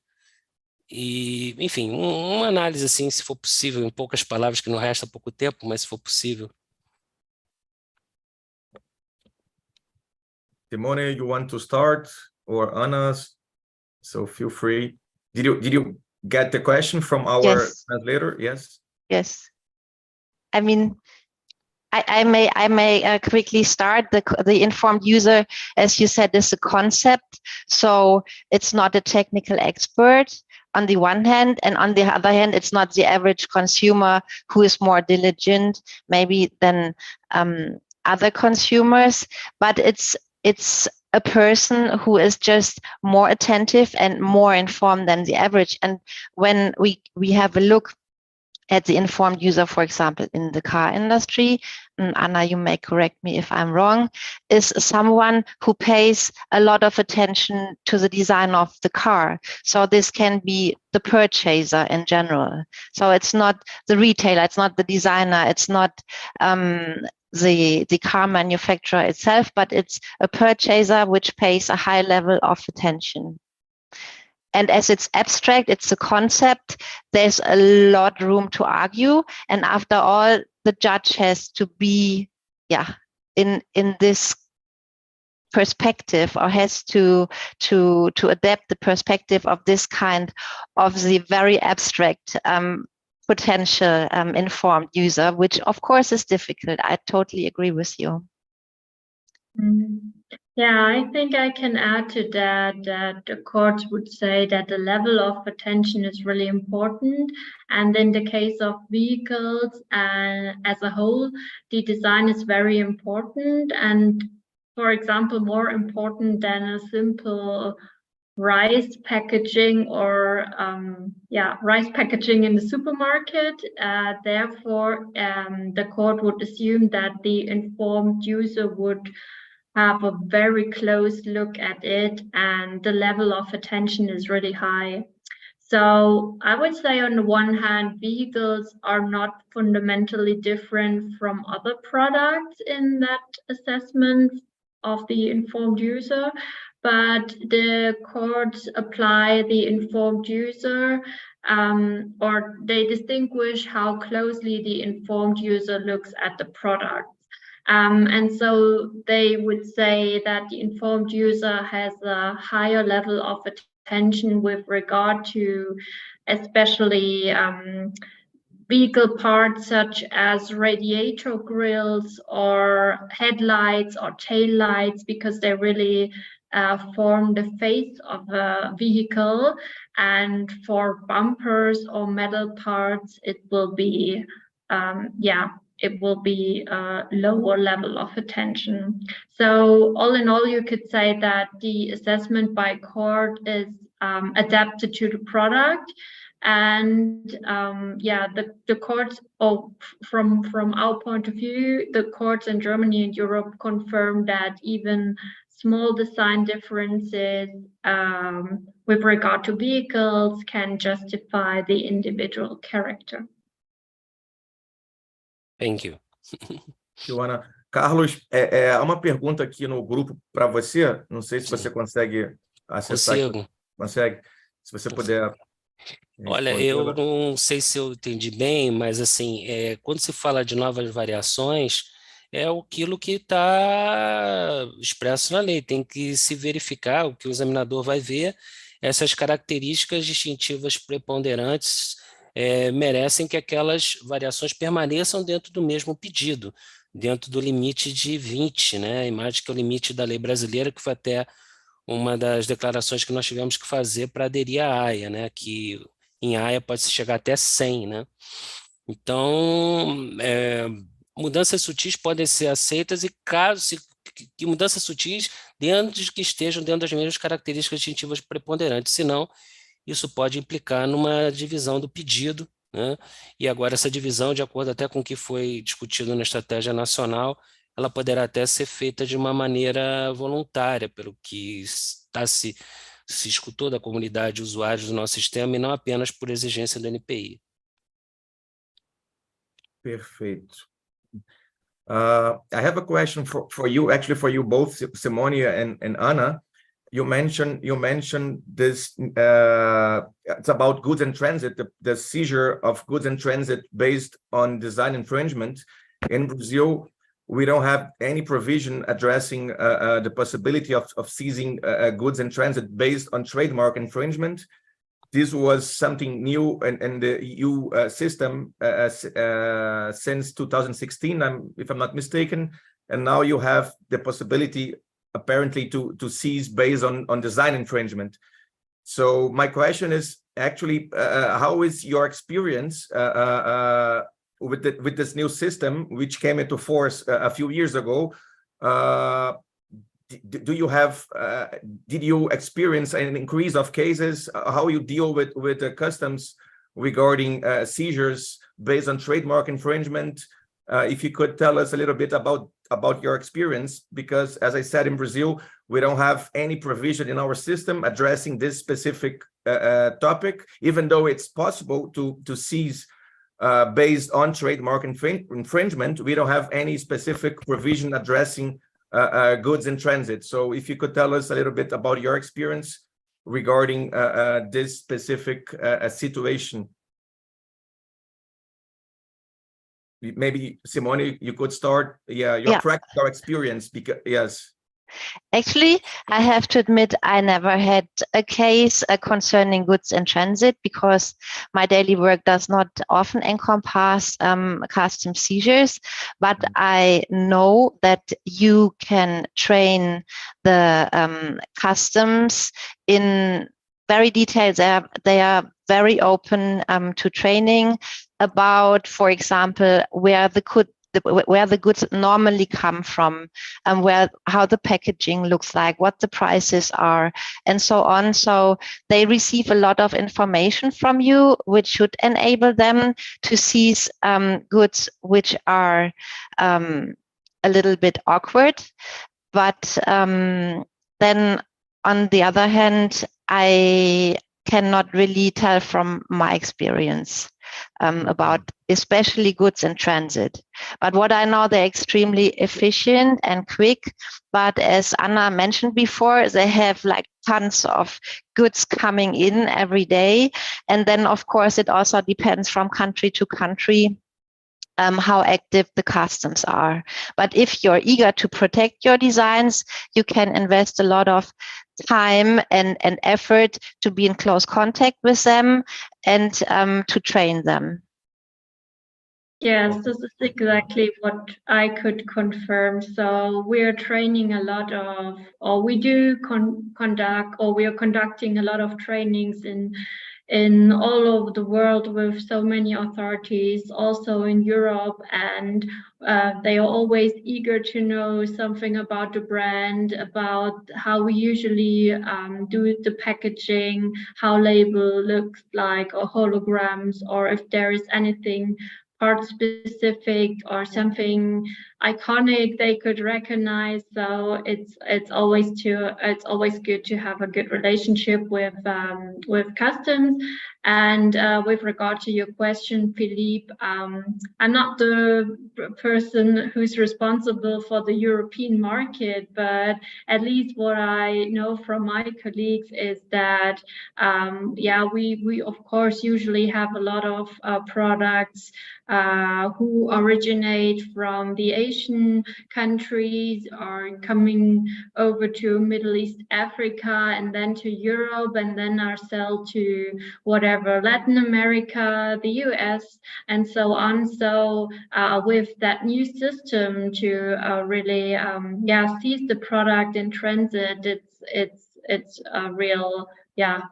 E, enfim, uma análise assim, se for possível, em poucas palavras, que não resta pouco tempo, mas se for possível. Simone, you want to start, or Anna? So feel free. Did you get the question from our translator? Yes. Yes. I mean, I may quickly start. The informed user, as you said, is a concept, so it's not a technical expert on the one hand, and on the other hand, it's not the average consumer who is more diligent maybe than other consumers, but it's a person who is just more attentive and more informed than the average. And when we have a look at the informed user, for example, in the car industry, Anna, you may correct me if I'm wrong, is someone who pays a lot of attention to the design of the car. So this can be the purchaser in general. So it's not the retailer, it's not the designer, it's not the car manufacturer itself, but it's a purchaser which pays a high level of attention. And as it's abstract, it's a concept, there's a lot of room to argue. And after all, the judge has to be, in this perspective, or has to adapt the perspective of this kind of the very abstract potential informed user, which of course is difficult. I totally agree with you. Yeah, I think I can add to that the courts would say that the level of attention is really important. And in the case of vehicles and as a whole, the design is very important. And for example, more important than a simple rice packaging or rice packaging in the supermarket. Therefore, the court would assume that the informed user would have a very close look at it, and the level of attention is really high. So I would say on the one hand, vehicles are not fundamentally different from other products in that assessment of the informed user, but the courts apply the informed user or they distinguish how closely the informed user looks at the product. And so they would say that the informed user has a higher level of attention with regard to especially vehicle parts such as radiator grills or headlights or tail lights, because they really form the face of a vehicle, and for bumpers or metal parts, it will be it will be a lower level of attention. So all in all, you could say that the assessment by court is adapted to the product. And the courts, from our point of view, the courts in Germany and Europe confirm that even small design differences with regard to vehicles can justify the individual character. Thank you. Joana. Carlos, há uma pergunta aqui no grupo para você. Não sei se você consegue acessar. Consigo. Consegue? Se você puder. Olha, eu não sei se eu entendi bem, mas assim, quando se fala de novas variações, é aquilo que está expresso na lei. Tem que se verificar, o que o examinador vai ver, essas características distintivas preponderantes merecem que aquelas variações permaneçam dentro do mesmo pedido, dentro do limite de 20, né? A imagem que é o limite da lei brasileira, que foi até uma das declarações que nós tivemos que fazer para aderir à AIA, né? Que em AIA pode-se chegar até 100, né? Então, mudanças sutis podem ser aceitas e que mudanças sutis que estejam dentro das mesmas características distintivas preponderantes, senão isso pode implicar numa divisão do pedido, né? E agora essa divisão, de acordo até com o que foi discutido na estratégia nacional, ela poderá até ser feita de uma maneira voluntária, pelo que se escutou da comunidade de usuários do nosso sistema, e não apenas por exigência do INPI. Perfeito. I have a question for you, actually for you both, Simone and Anna. You mentioned this, it's about goods in transit, the seizure of goods in transit based on design infringement. In Brazil, we don't have any provision addressing the possibility of seizing goods in transit based on trademark infringement. This was something new in the EU system since 2016, if I'm not mistaken. And now you have the possibility, apparently, to seize based on design infringement. So my question is actually, how is your experience with this new system, which came into force a few years ago? Do you have, did you experience an increase of cases? How you deal with the customs regarding seizures based on trademark infringement? If you could tell us a little bit about your experience, because as I said, in Brazil, we don't have any provision in our system addressing this specific topic, even though it's possible to seize based on trademark infringement. We don't have any specific provision addressing goods in transit. So if you could tell us a little bit about your experience regarding this specific situation. Maybe Simone, you could start. Your practical experience, because yes. Actually, I have to admit I never had a case concerning goods in transit, because my daily work does not often encompass custom seizures. But I know that you can train the customs in very detailed. They are very open to training about, for example, where the goods normally come from, how the packaging looks like, what the prices are, and so on. So they receive a lot of information from you, which should enable them to seize goods which are a little bit awkward. But then on the other hand, I cannot really tell from my experience about especially goods in transit. But what I know, they're extremely efficient and quick. But as Anna mentioned before, they have like tons of goods coming in every day. And then, of course, it also depends from country to country how active the customs are. But if you're eager to protect your designs, you can invest a lot of time and effort to be in close contact with them and to train them. Yes, this is exactly what I could confirm. So we're training a lot of, or we do conduct, or we are conducting a lot of trainings in all over the world with so many authorities, also in Europe, and they are always eager to know something about the brand, about how we usually do the packaging, how label looks like, or holograms, or if there is anything part specific or something iconic they could recognize. So it's always good to have a good relationship with customs. And with regard to your question, Philippe, I'm not the person who's responsible for the European market, but at least what I know from my colleagues is that we of course usually have a lot of products who originate from the Asian countries, are coming over to Middle East Africa, and then to Europe, and then are sold to whatever, Latin America, the US, and so on. So with that new system to really seize the product in transit, it's a real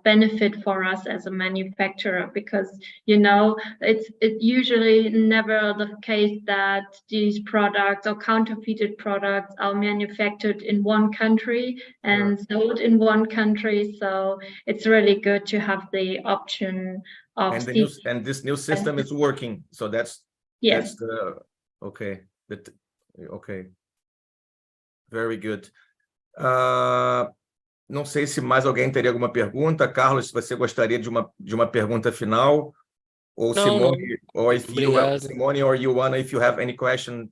benefit for us as a manufacturer, because it's usually never the case that these products or counterfeited products are manufactured in one country and sold in one country. So it's really good to have the option of this new system is working. So that's the okay. Okay. Very good. Não sei se mais alguém teria alguma pergunta. Carlos, se você gostaria de uma pergunta final, ou Simone, or if Simone or Ioana, if you have any question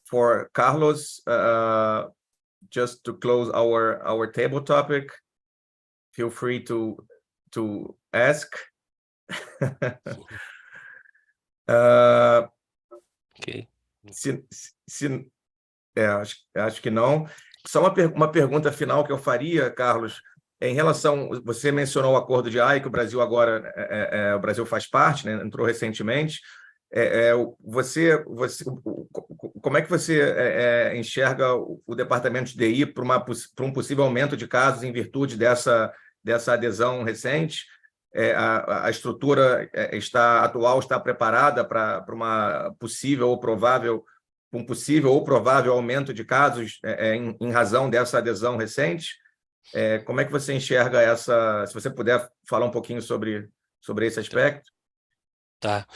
for Carlos, just to close our table topic, feel free to ask. Ok. Acho que não. Só uma pergunta final que eu faria, Carlos, em relação, você mencionou o acordo de AI, que o Brasil agora, o Brasil faz parte, né, entrou recentemente. Como é que você enxerga o departamento de DI para um possível aumento de casos em virtude dessa adesão recente? A estrutura atual está preparada para um possível ou provável aumento de casos em razão dessa adesão recente? Como é que você enxerga essa... Se você puder falar um pouquinho sobre esse aspecto. Tá.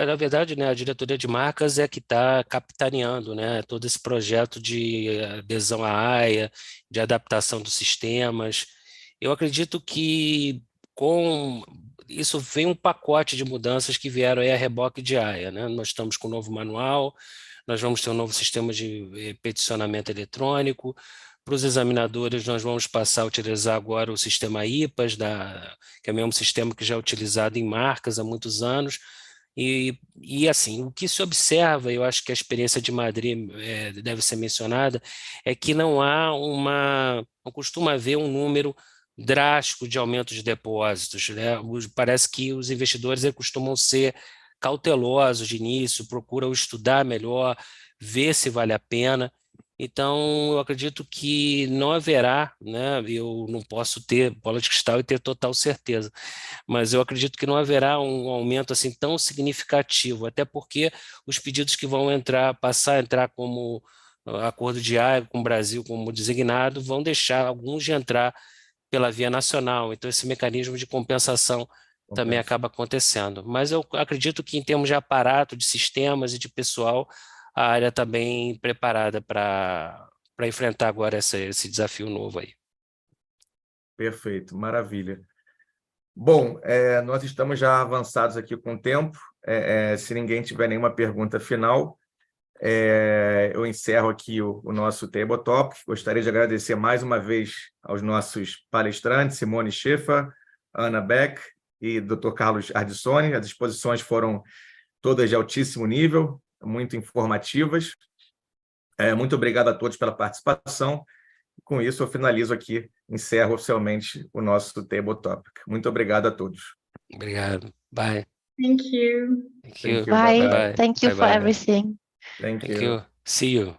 Na verdade, né, a diretoria de marcas é que está capitaneando, né, todo esse projeto de adesão à AIA, de adaptação dos sistemas. Eu acredito que com isso vem um pacote de mudanças que vieram aí a reboque de AIA, né? Nós estamos com um novo manual, nós vamos ter um novo sistema de peticionamento eletrônico. Para os examinadores, nós vamos passar a utilizar agora o sistema IPAS, que é o mesmo sistema que já é utilizado em marcas há muitos anos. E assim, o que se observa, eu acho que a experiência de Madrid deve ser mencionada, é que não costuma haver um número drástico de aumento de depósitos, né? Parece que os investidores costumam ser cautelosos de início, procuram estudar melhor, ver se vale a pena. Então, eu acredito que não haverá, né? Eu não posso ter bola de cristal e ter total certeza, mas eu acredito que não haverá um aumento assim tão significativo, até porque os pedidos que vão passar a entrar como acordo de AIA com o Brasil como designado, vão deixar alguns de entrar pela via nacional. Então, esse mecanismo de compensação também acaba acontecendo. Mas eu acredito que, em termos de aparato, de sistemas e de pessoal, a área está bem preparada para enfrentar agora esse desafio novo aí. Perfeito, maravilha. Bom, nós estamos já avançados aqui com o tempo. Se ninguém tiver nenhuma pergunta final, eu encerro aqui o nosso Table Talk. Gostaria de agradecer mais uma vez aos nossos palestrantes, Simone Schäfer, Annalena Beck e Dr. Carlos Ardissone. As exposições foram todas de altíssimo nível, muito informativas. Muito obrigado a todos pela participação. Com isso, eu finalizo aqui, encerro oficialmente o nosso Table Topic. Muito obrigado a todos. Obrigado. Bye. Thank you. Thank you. Bye. Bye. Thank you Bye for bye. everything. Thank Thank you. you. See you.